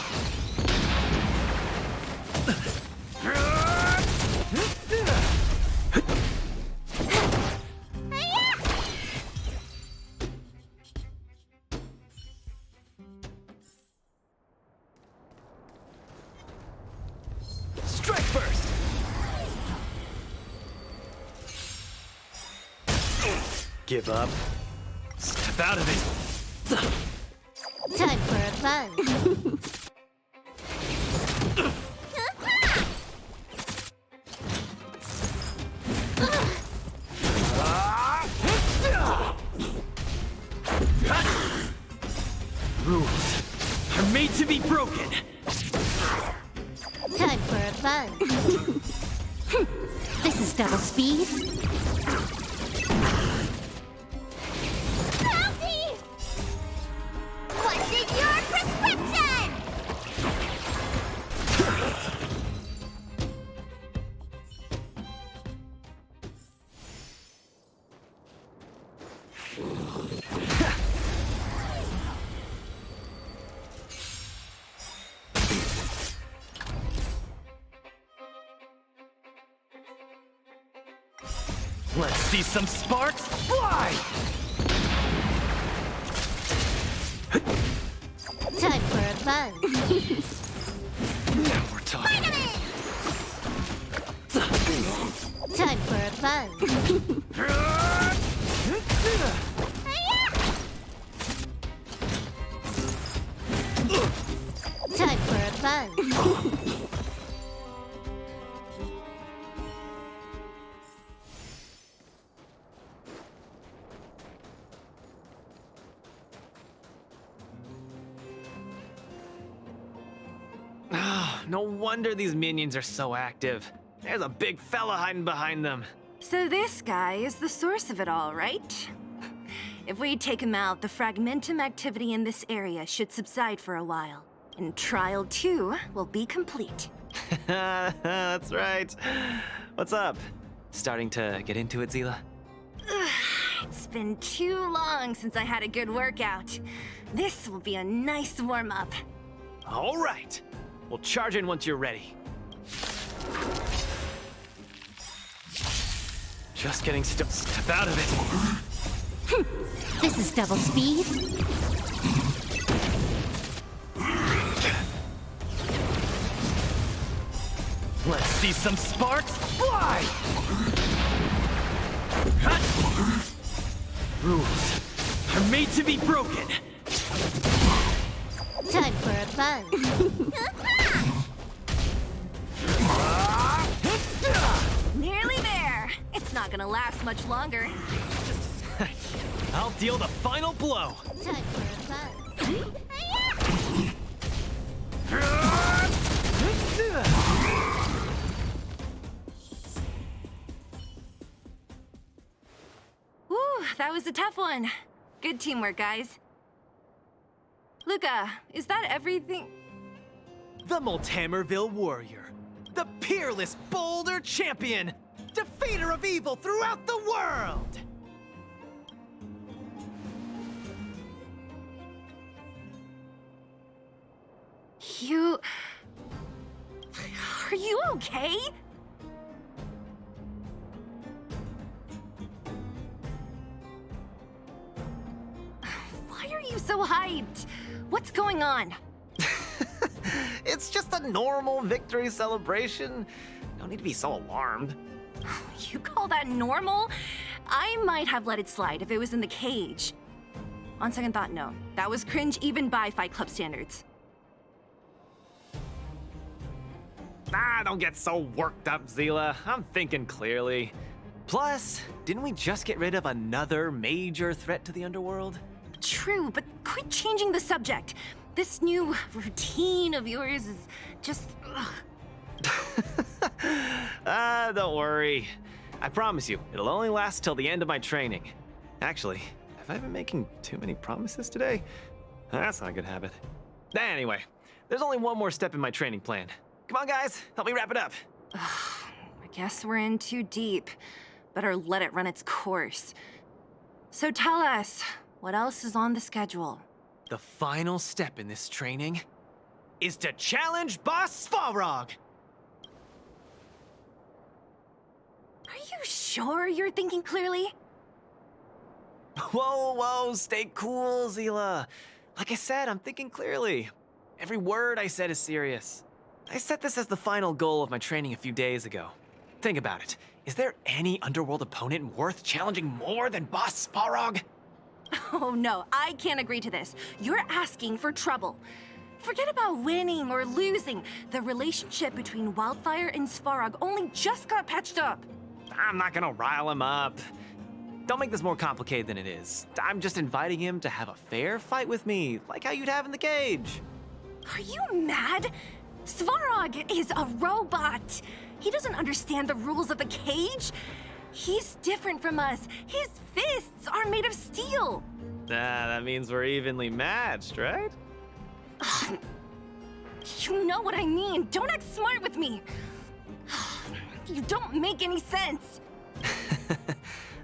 Strike first! Give up. Step out of it. Time for a plunge. Rules are made to be broken. Time for a plunge. This is double speed. Bounty! What's in your prescription? Let's see some sparks fly! Time for a plunge. Now we're talking. Time for a plunge. Time for a plunge. No wonder these minions are so active. There's a big fella hiding behind them. So this guy is the source of it all, right? If we take him out, the fragmentum activity in this area should subside for a while. And Trial 2 will be complete. That's right. What's up? Starting to get into it, Zila? It's been too long since I had a good workout. This will be a nice warm-up. All right. We'll charge in once you're ready. Just getting step out of it. This is double speed. Let's see some sparks fly! Rules are made to be broken. Time for a plunge. Nearly there. It's not gonna last much longer. I'll deal the final blow. Time for a plunge. Whew, that was a tough one. Good teamwork, guys. Luka, is that everything? The Moltamerville Warrior. The peerless Boulder Champion. Defeater of evil throughout the world. You... Are you okay? Why are you so hyped? What's going on? It's just a normal victory celebration. No need to be so alarmed. You call that normal? I might have let it slide if it was in the cage. On second thought, no. That was cringe even by Fight Club standards. Don't get so worked up, Zila. I'm thinking clearly. Plus, didn't we just get rid of another major threat to the underworld? True, but quit changing the subject. This new routine of yours is just... Don't worry. I promise you, it'll only last till the end of my training. Actually, have I been making too many promises today? That's not a good habit. Anyway, there's only one more step in my training plan. Come on, guys, help me wrap it up. I guess we're in too deep. Better let it run its course. So tell us, what else is on the schedule? The final step in this training is to challenge Boss Svarog. Are you sure you're thinking clearly? Whoa, stay cool, Zila. Like I said, I'm thinking clearly. Every word I said is serious. I set this as the final goal of my training a few days ago. Think about it. Is there any underworld opponent worth challenging more than Boss Svarog? Oh no, I can't agree to this. You're asking for trouble. Forget about winning or losing. The relationship between Wildfire and Svarog only just got patched up. I'm not gonna rile him up. Don't make this more complicated than it is. I'm just inviting him to have a fair fight with me, like how you'd have in the cage. Are you mad? Svarog is a robot. He doesn't understand the rules of the cage. He's different from us. His fists are made of steel. That means we're evenly matched, right? You know what I mean. Don't act smart with me. You don't make any sense.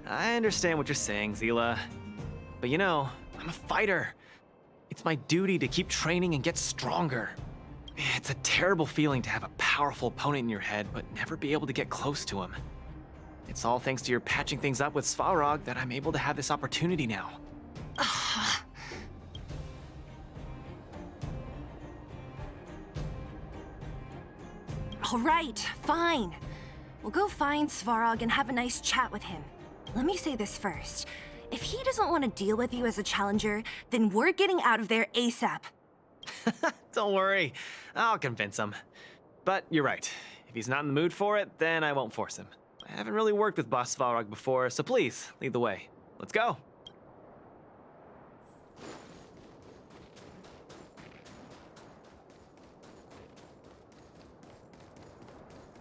I understand what you're saying, Zila. But you know, I'm a fighter. It's my duty to keep training and get stronger. It's a terrible feeling to have a powerful opponent in your head, but never be able to get close to him. It's all thanks to your patching things up with Svarog that I'm able to have this opportunity now. All right, fine. We'll go find Svarog and have a nice chat with him. Let me say this first. If he doesn't want to deal with you as a challenger, then we're getting out of there ASAP. Don't worry, I'll convince him. But you're right. If he's not in the mood for it, then I won't force him. I haven't really worked with Boss Svarog before, so please, lead the way. Let's go.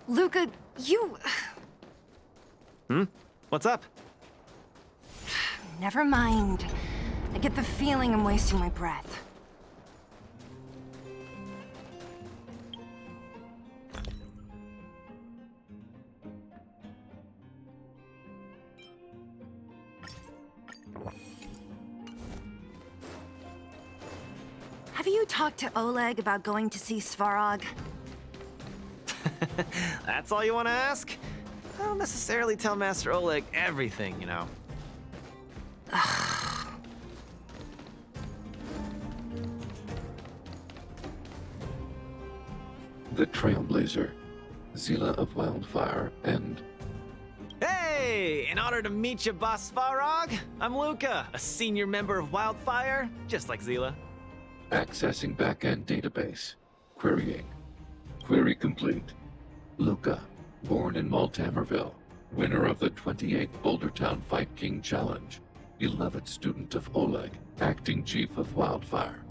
Luka, you... What's up? Never mind. I get the feeling I'm wasting my breath. Have you talked to Oleg about going to see Svarog? That's all you want to ask? I don't necessarily tell Master Oleg everything, you know. The Trailblazer, Zila of Wildfire, and... Hey! In honor to meet you, Boss Svarog, I'm Luka, a senior member of Wildfire, just like Zila. Accessing backend database. Querying. Query complete. Luka, born in Maltamerville, winner of the 28th Bouldertown Fight King Challenge, beloved student of Oleg, acting chief of Wildfire.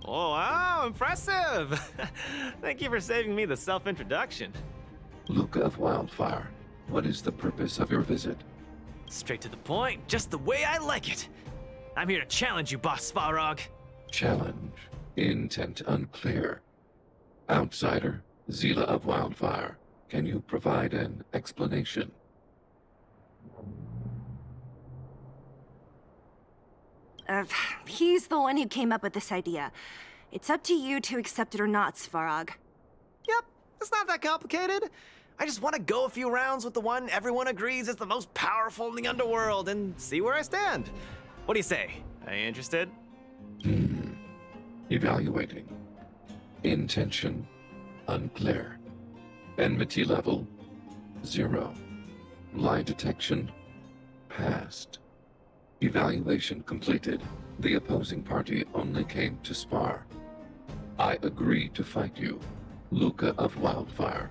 Oh, wow, impressive! Thank you for saving me the self-introduction. Luka of Wildfire, what is the purpose of your visit? Straight to the point, just the way I like it. I'm here to challenge you, Boss Svarog. Challenge. Intent unclear. Outsider, Zila of Wildfire, can you provide an explanation? He's the one who came up with this idea. It's up to you to accept it or not, Svarog. Yep, it's not that complicated. I just want to go a few rounds with the one everyone agrees is the most powerful in the underworld and see where I stand. What do you say? Are you interested? Evaluating. Intention unclear. Enmity level 0. Lie detection passed. Evaluation completed. The opposing party only came to spar. I agree to fight you, Luka of Wildfire.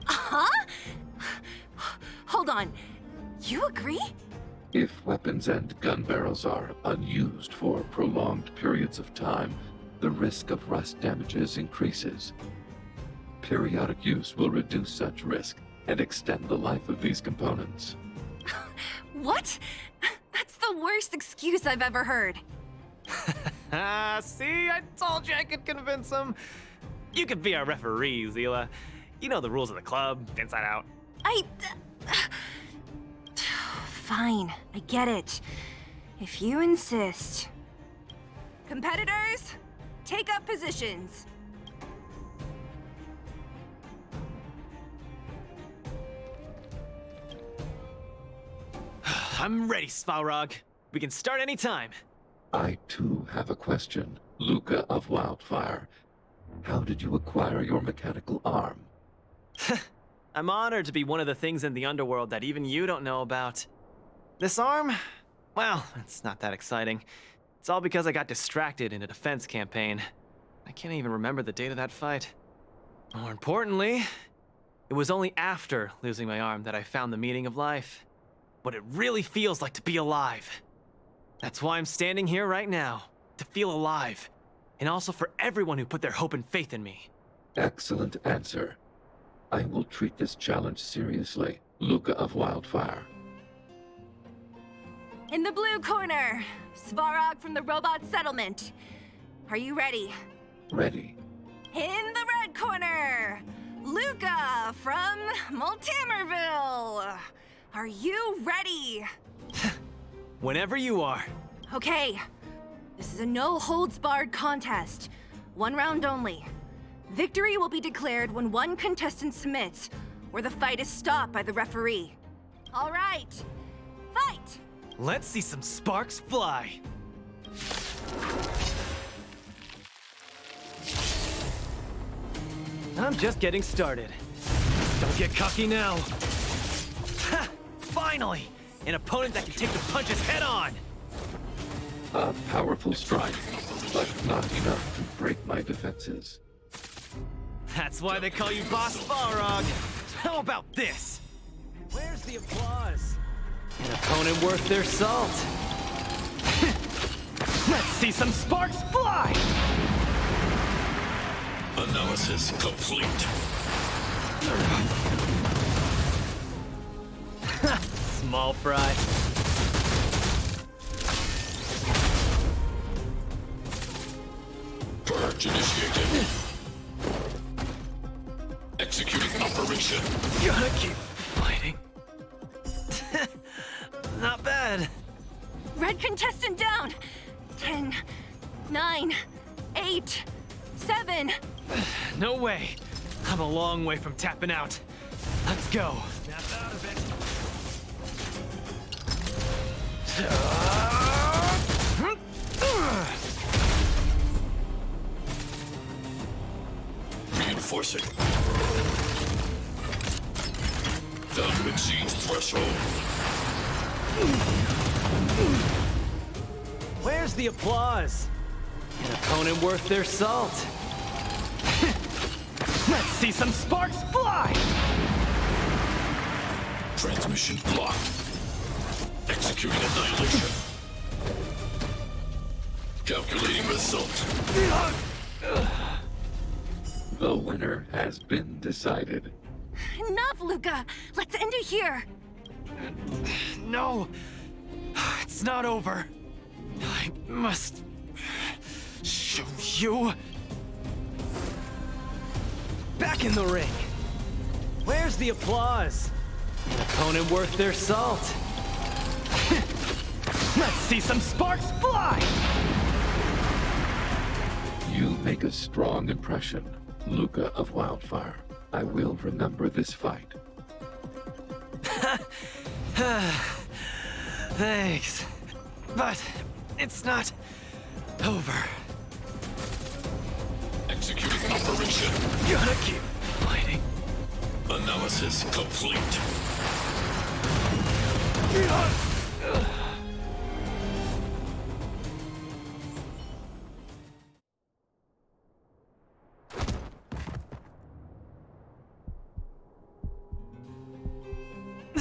Huh? Hold on. You agree? If weapons and gun barrels are unused for prolonged periods of time, the risk of rust damages increases. Periodic use will reduce such risk and extend the life of these components. What? That's the worst excuse I've ever heard. See, I told you I could convince him. You could be our referee, Zila. You know the rules of the club, inside out. Fine, I get it. If you insist. Competitors, take up positions. I'm ready, Svarog. We can start anytime. I too have a question, Luka of Wildfire. How did you acquire your mechanical arm? I'm honored to be one of the things in the underworld that even you don't know about. This arm? Well, it's not that exciting. It's all because I got distracted in a defense campaign. I can't even remember the date of that fight. More importantly, it was only after losing my arm that I found the meaning of life. What it really feels like to be alive. That's why I'm standing here right now, to feel alive. And also for everyone who put their hope and faith in me. Excellent answer. I will treat this challenge seriously, Luka of Wildfire. In the blue corner, Svarog from the Robot Settlement. Are you ready? Ready. In the red corner, Luka from Multamerville. Are you ready? Whenever you are. Okay. This is a no-holds-barred contest. 1 round only. Victory will be declared when one contestant submits, or the fight is stopped by the referee. All right. Fight! Let's see some sparks fly. I'm just getting started. Don't get cocky now. Ha! Finally! An opponent that can take the punches head on! A powerful strike, but not enough to break my defenses. That's why they call you Boss Balrog. How about this? Where's the applause? An opponent worth their salt. Let's see some sparks fly! Analysis complete. Small fry. Purge initiated. Executing operation. Gotta keep fighting. Not bad. Red contestant down. 10, 9, 8, 7. No way. I'm a long way from tapping out. Let's go. Snap out of it. Reinforcing. Value exceeds threshold. Where's the applause? An opponent worth their salt. Let's see some sparks fly! Transmission blocked. Executing annihilation. Calculating result. The winner has been decided. Enough, Luka. Let's end it here. No! It's not over. I must show you. Back in the ring. Where's the applause? An opponent worth their salt. Let's see some sparks fly! You make a strong impression, Luka of Wildfire. I will remember this fight. Thanks. But it's not over. Executing operation. Gotta keep fighting. Analysis complete.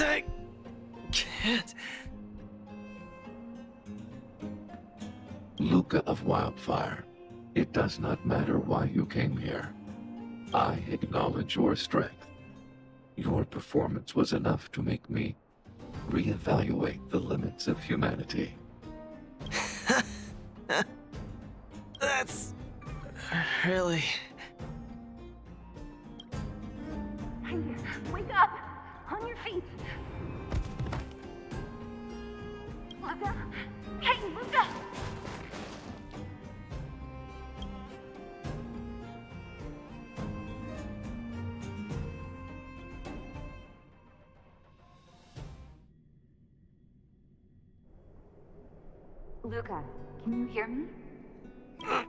I can't. Luka of Wildfire, it does not matter why you came here. I acknowledge your strength. Your performance was enough to make me reevaluate the limits of humanity. That's really... Hey, wake up! On your feet! Luka? Hey, Luka! Luka, can you hear me? Hey!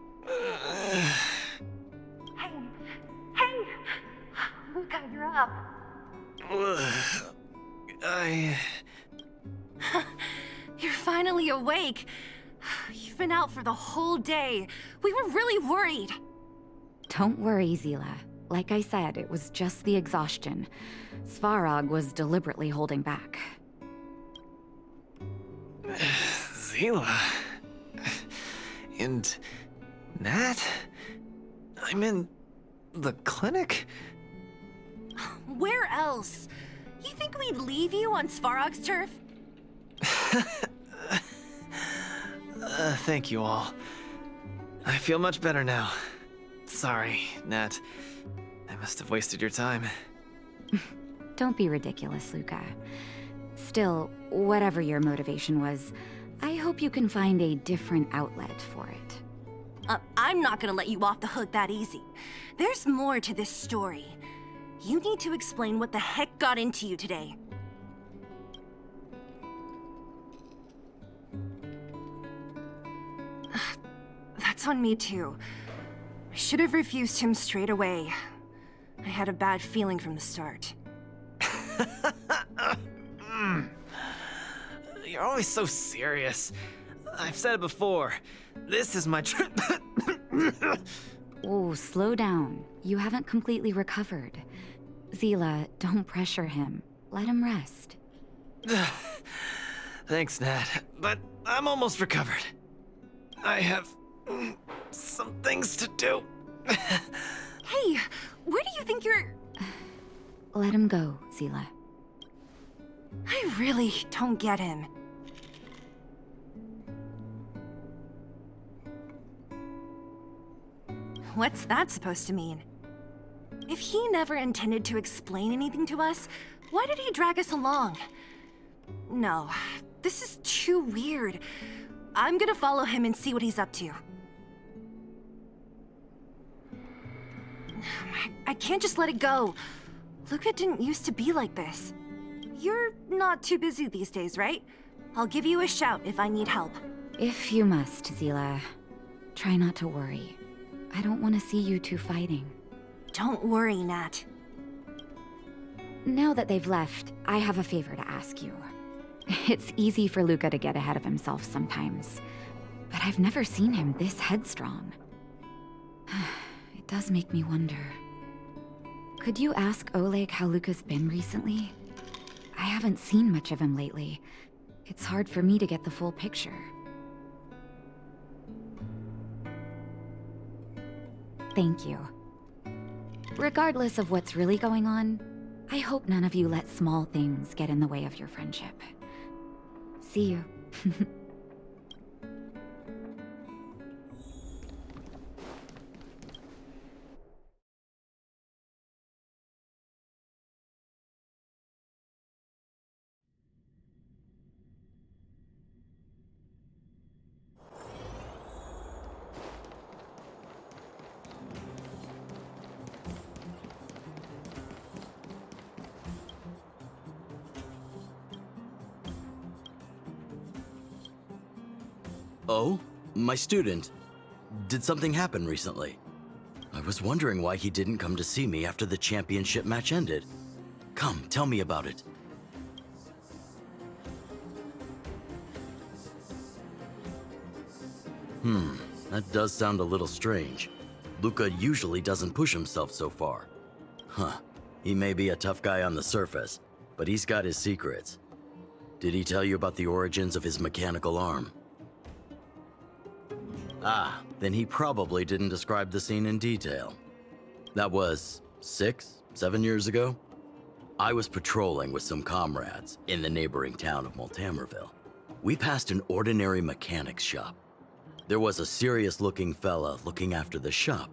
Hey! Luka, you're up! I... You're fine. finally awake. You've been out for the whole day. We were really worried. Don't worry, Zila. Like I said, it was just the exhaustion. Svarog was deliberately holding back. Zila... And... Nat? I'm in... the clinic? Where else? You think we'd leave you on Svarog's turf? Thank you all. I feel much better now. Sorry, Nat. I must have wasted your time. Don't be ridiculous, Luka. Still, whatever your motivation was, I hope you can find a different outlet for it. I'm not gonna let you off the hook that easy. There's more to this story. You need to explain what the heck got into you today. That's on me too. I should have refused him straight away. I had a bad feeling from the start. You're always so serious. I've said it before. This is my trip. Oh, slow down. You haven't completely recovered. Zila, don't pressure him. Let him rest. Thanks, Nat, but I'm almost recovered. I have some things to do. Hey, where do you think you're... Let him go, Zila. I really don't get him. What's that supposed to mean? If he never intended to explain anything to us, why did he drag us along? No, this is too weird. I'm gonna follow him and see what he's up to. I can't just let it go. Luka didn't used to be like this. You're not too busy these days, right? I'll give you a shout if I need help. If you must, Zila. Try not to worry. I don't want to see you two fighting. Don't worry, Nat. Now that they've left, I have a favor to ask you. It's easy for Luka to get ahead of himself sometimes, but I've never seen him this headstrong. It does make me wonder. Could you ask Oleg how Luka's been recently? I haven't seen much of him lately. It's hard for me to get the full picture. Thank you. Regardless of what's really going on, I hope none of you let small things get in the way of your friendship. See you. Oh? My student. Did something happen recently? I was wondering why he didn't come to see me after the championship match ended. Come, tell me about it. That does sound a little strange. Luka usually doesn't push himself so far. Huh. He may be a tough guy on the surface, but he's got his secrets. Did he tell you about the origins of his mechanical arm? Ah, then he probably didn't describe the scene in detail. That was 6, 7 years ago? I was patrolling with some comrades in the neighboring town of Multamerville. We passed an ordinary mechanic's shop. There was a serious-looking fella looking after the shop.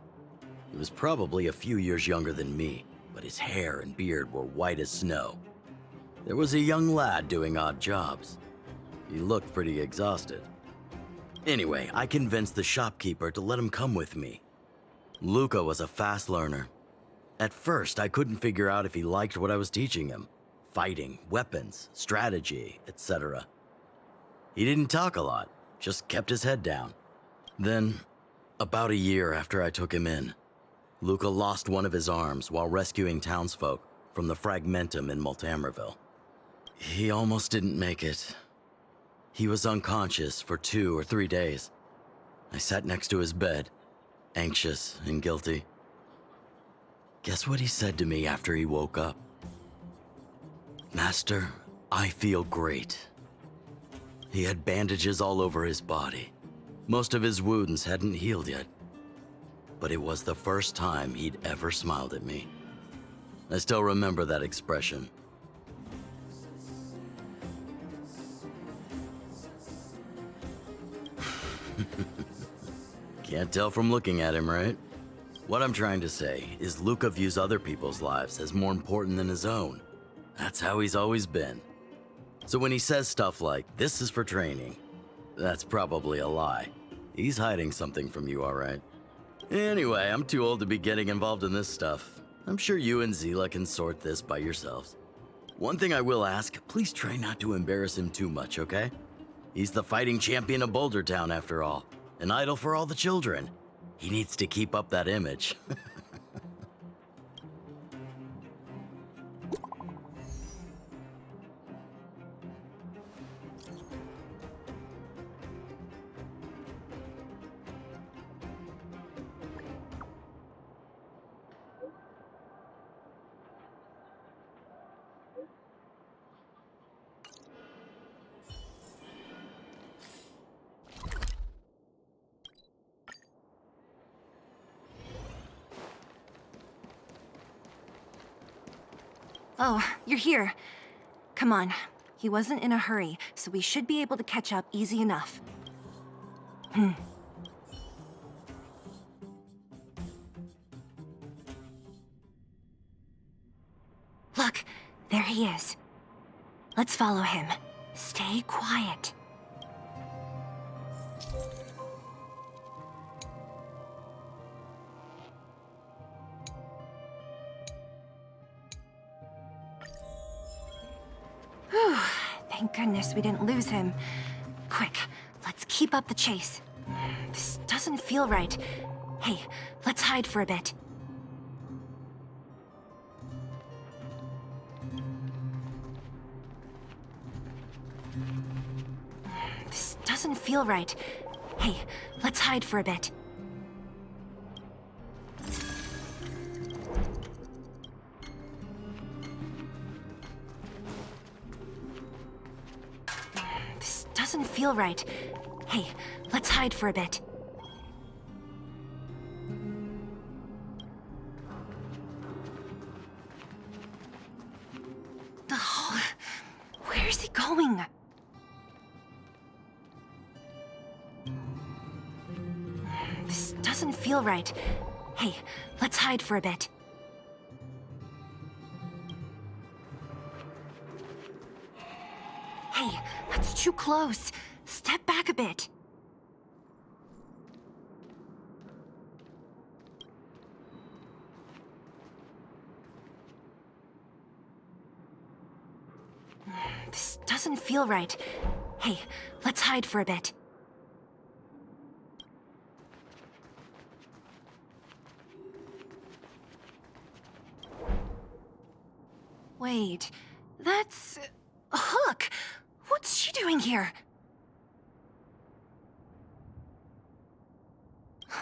He was probably a few years younger than me, but his hair and beard were white as snow. There was a young lad doing odd jobs. He looked pretty exhausted. Anyway, I convinced the shopkeeper to let him come with me. Luka was a fast learner. At first, I couldn't figure out if he liked what I was teaching him. Fighting, weapons, strategy, etc. He didn't talk a lot, just kept his head down. Then, about a year after I took him in, Luka lost one of his arms while rescuing townsfolk from the Fragmentum in Multamerville. He almost didn't make it. He was unconscious for 2 or 3 days. I sat next to his bed, anxious and guilty. Guess what he said to me after he woke up? "Master, I feel great." He had bandages all over his body. Most of his wounds hadn't healed yet. But it was the first time he'd ever smiled at me. I still remember that expression. Can't tell from looking at him, right? What I'm trying to say is Luka views other people's lives as more important than his own. That's how he's always been. So when he says stuff like, "This is for training," that's probably a lie. He's hiding something from you, all right? Anyway, I'm too old to be getting involved in this stuff. I'm sure you and Zila can sort this by yourselves. One thing I will ask, please try not to embarrass him too much, okay? He's the fighting champion of Boulder Town, after all. An idol for all the children. He needs to keep up that image. Oh, you're here. Come on. He wasn't in a hurry, so we should be able to catch up easy enough. Look, there he is. Let's follow him. Stay quiet. Whew, thank goodness we didn't lose him. Quick, let's keep up the chase. This doesn't feel right. Hey, let's hide for a bit. This doesn't feel right. Hey, let's hide for a bit. This doesn't feel right. Hey, let's hide for a bit. Oh, where is he going? This doesn't feel right. Hey, let's hide for a bit. Hey, that's too close. Step back a bit. This doesn't feel right. Hey, let's hide for a bit. Wait, that's... Hook! What's she doing here?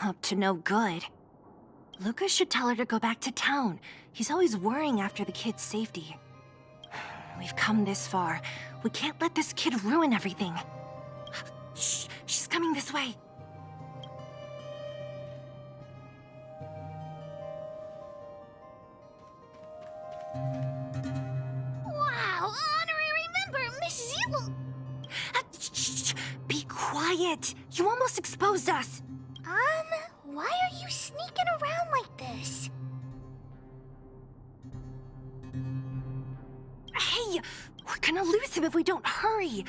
Up to no good. Luka should tell her to go back to town. He's always worrying after the kid's safety. We've come this far. We can't let this kid ruin everything. Shh, she's coming this way. Wow, honorary member, Miss Zila. Shh, be quiet. You almost exposed us. Why are you sneaking around like this? Hey, we're gonna lose him if we don't hurry.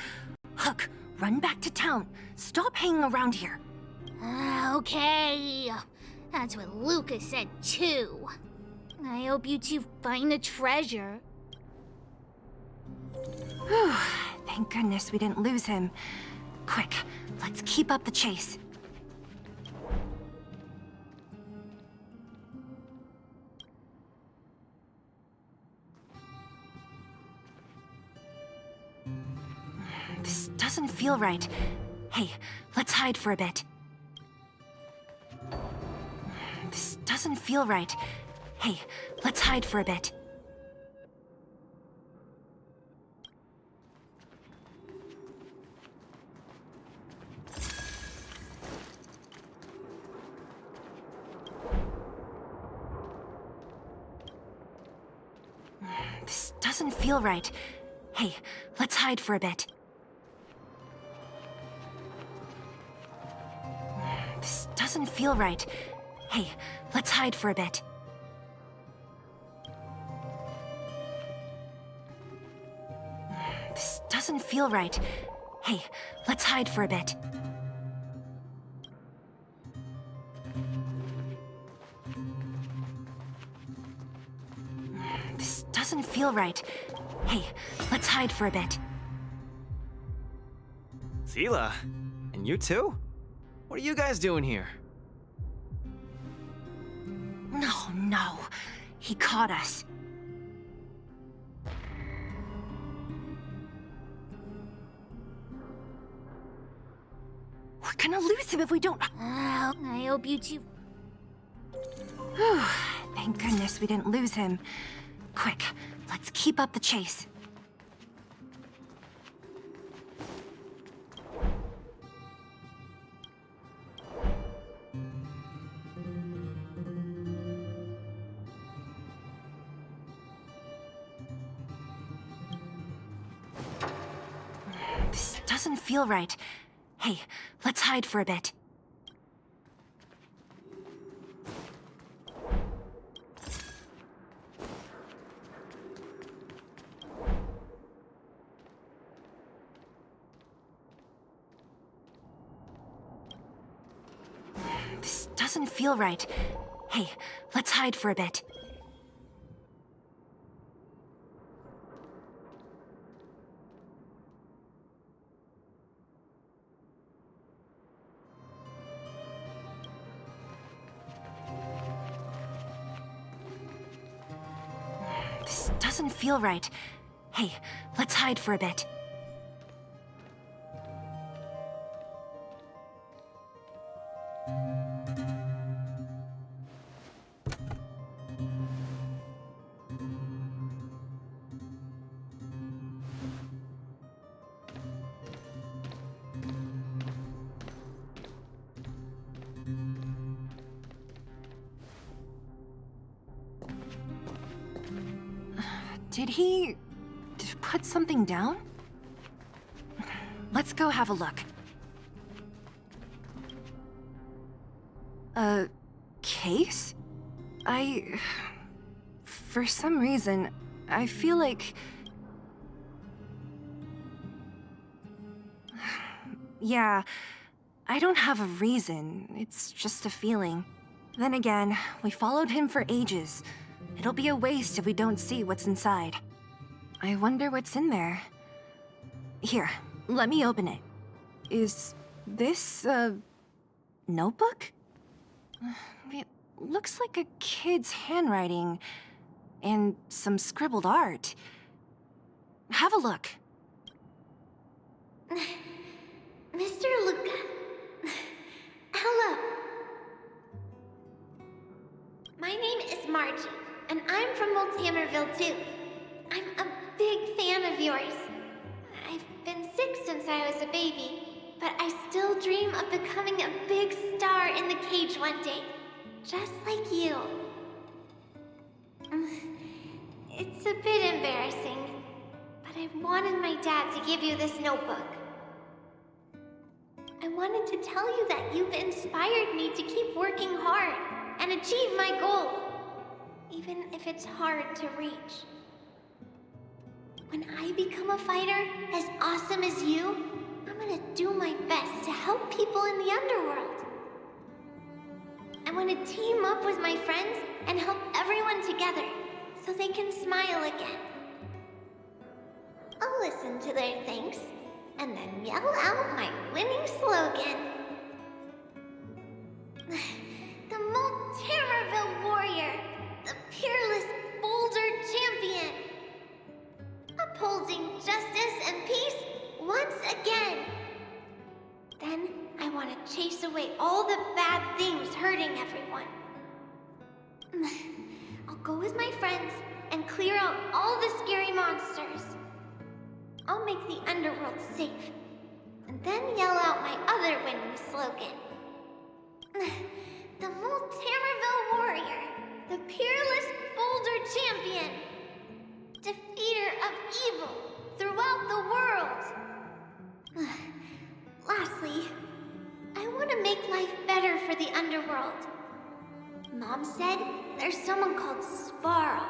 Hook, run back to town. Stop hanging around here. Okay. That's what Luka said too. I hope you two find the treasure. Whew, thank goodness we didn't lose him. Quick, let's keep up the chase. This doesn't feel right. Hey, let's hide for a bit. This doesn't feel right. Hey, let's hide for a bit. This doesn't feel right. Hey, let's hide for a bit. This doesn't feel right. Hey, let's hide for a bit. This doesn't feel right. Hey, let's hide for a bit. This doesn't feel right. Hey, let's hide for a bit. Sela, and you too? What are you guys doing here? No. He caught us. We're gonna lose him if we don't. I hope you two. Whew, thank goodness we didn't lose him. Quick, let's keep up the chase. This doesn't feel right. Hey, let's hide for a bit. This doesn't feel right. Hey, let's hide for a bit. This doesn't feel right. Hey, let's hide for a bit. Did he put something down? Let's go have a look. A case? For some reason, I feel like... Yeah, I don't have a reason. It's just a feeling. Then again, we followed him for ages. It'll be a waste if we don't see what's inside. I wonder what's in there. Here, let me open it. Is this a notebook? It looks like a kid's handwriting and some scribbled art. Have a look. Mr. Luka. Hello. My name is Margie, and I'm from Multamerville too. I'm a big fan of yours. I've been sick since I was a baby, but I still dream of becoming a big star in the cage one day, just like you. It's a bit embarrassing, but I wanted my dad to give you this notebook. I wanted to tell you that you've inspired me to keep working hard and achieve my goal, even if it's hard to reach. When I become a fighter as awesome as you, I'm gonna do my best to help people in the underworld. I want to team up with my friends and help everyone together so they can smile again. I'll listen to their thanks and then yell out my winning slogan. The Multamerville Warrior, the peerless Boulder Champion. Upholding justice and peace once again. go with my friends and clear out all the scary monsters. I'll make the underworld safe, and then yell out my other winning slogan. The Moltamerville Warrior, the peerless boulder champion, defeater of evil throughout the world. Lastly, I want to make life better for the underworld. Mom said there's someone called Svarog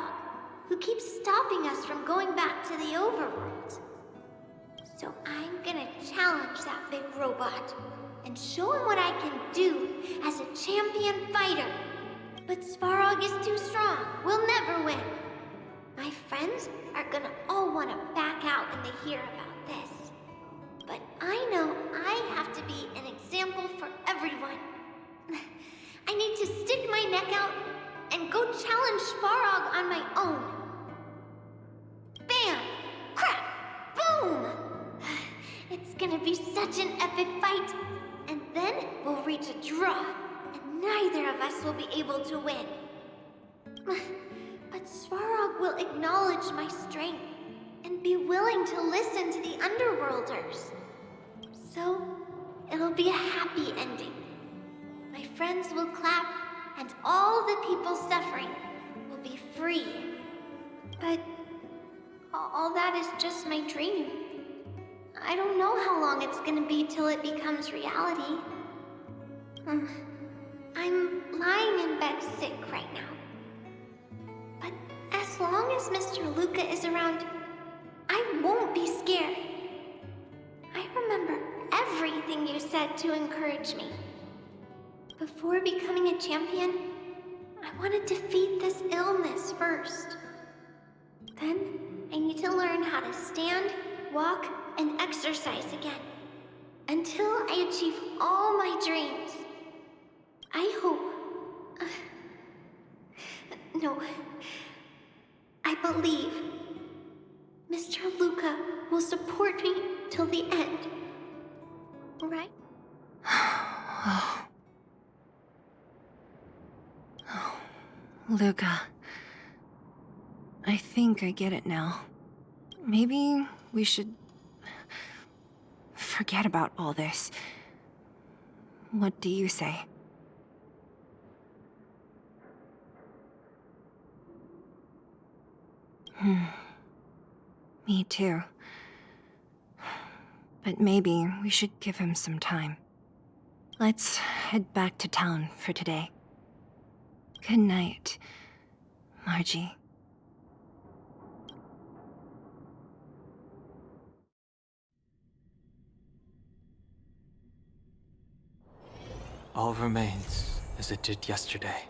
who keeps stopping us from going back to the overworld. So I'm gonna challenge that big robot and show him what I can do as a champion fighter. But Svarog is too strong. We'll never win. My friends are gonna all want to back out when they hear about this. But I know I have to be an example for everyone. I need to stick my neck out and go challenge Svarog on my own. Bam! Crack! Boom! It's gonna be such an epic fight. And then we'll reach a draw, and neither of us will be able to win. But Svarog will acknowledge my strength and be willing to listen to the Underworlders. So, it'll be a happy ending. My friends will clap, and all the people suffering will be free. But all that is just my dream. I don't know how long it's gonna be till it becomes reality. I'm lying in bed sick right now. But as long as Mr. Luka is around, I won't be scared. I remember everything you said to encourage me. Before becoming a champion, I want to defeat this illness first. Then, I need to learn how to stand, walk, and exercise again. Until I achieve all my dreams. I hope... no. I believe Mr. Luka will support me till the end. Right? Luka. I think I get it now. Maybe we should forget about all this. What do you say? Me too. But maybe we should give him some time. Let's head back to town for today. Good night, Margie. All remains as it did yesterday.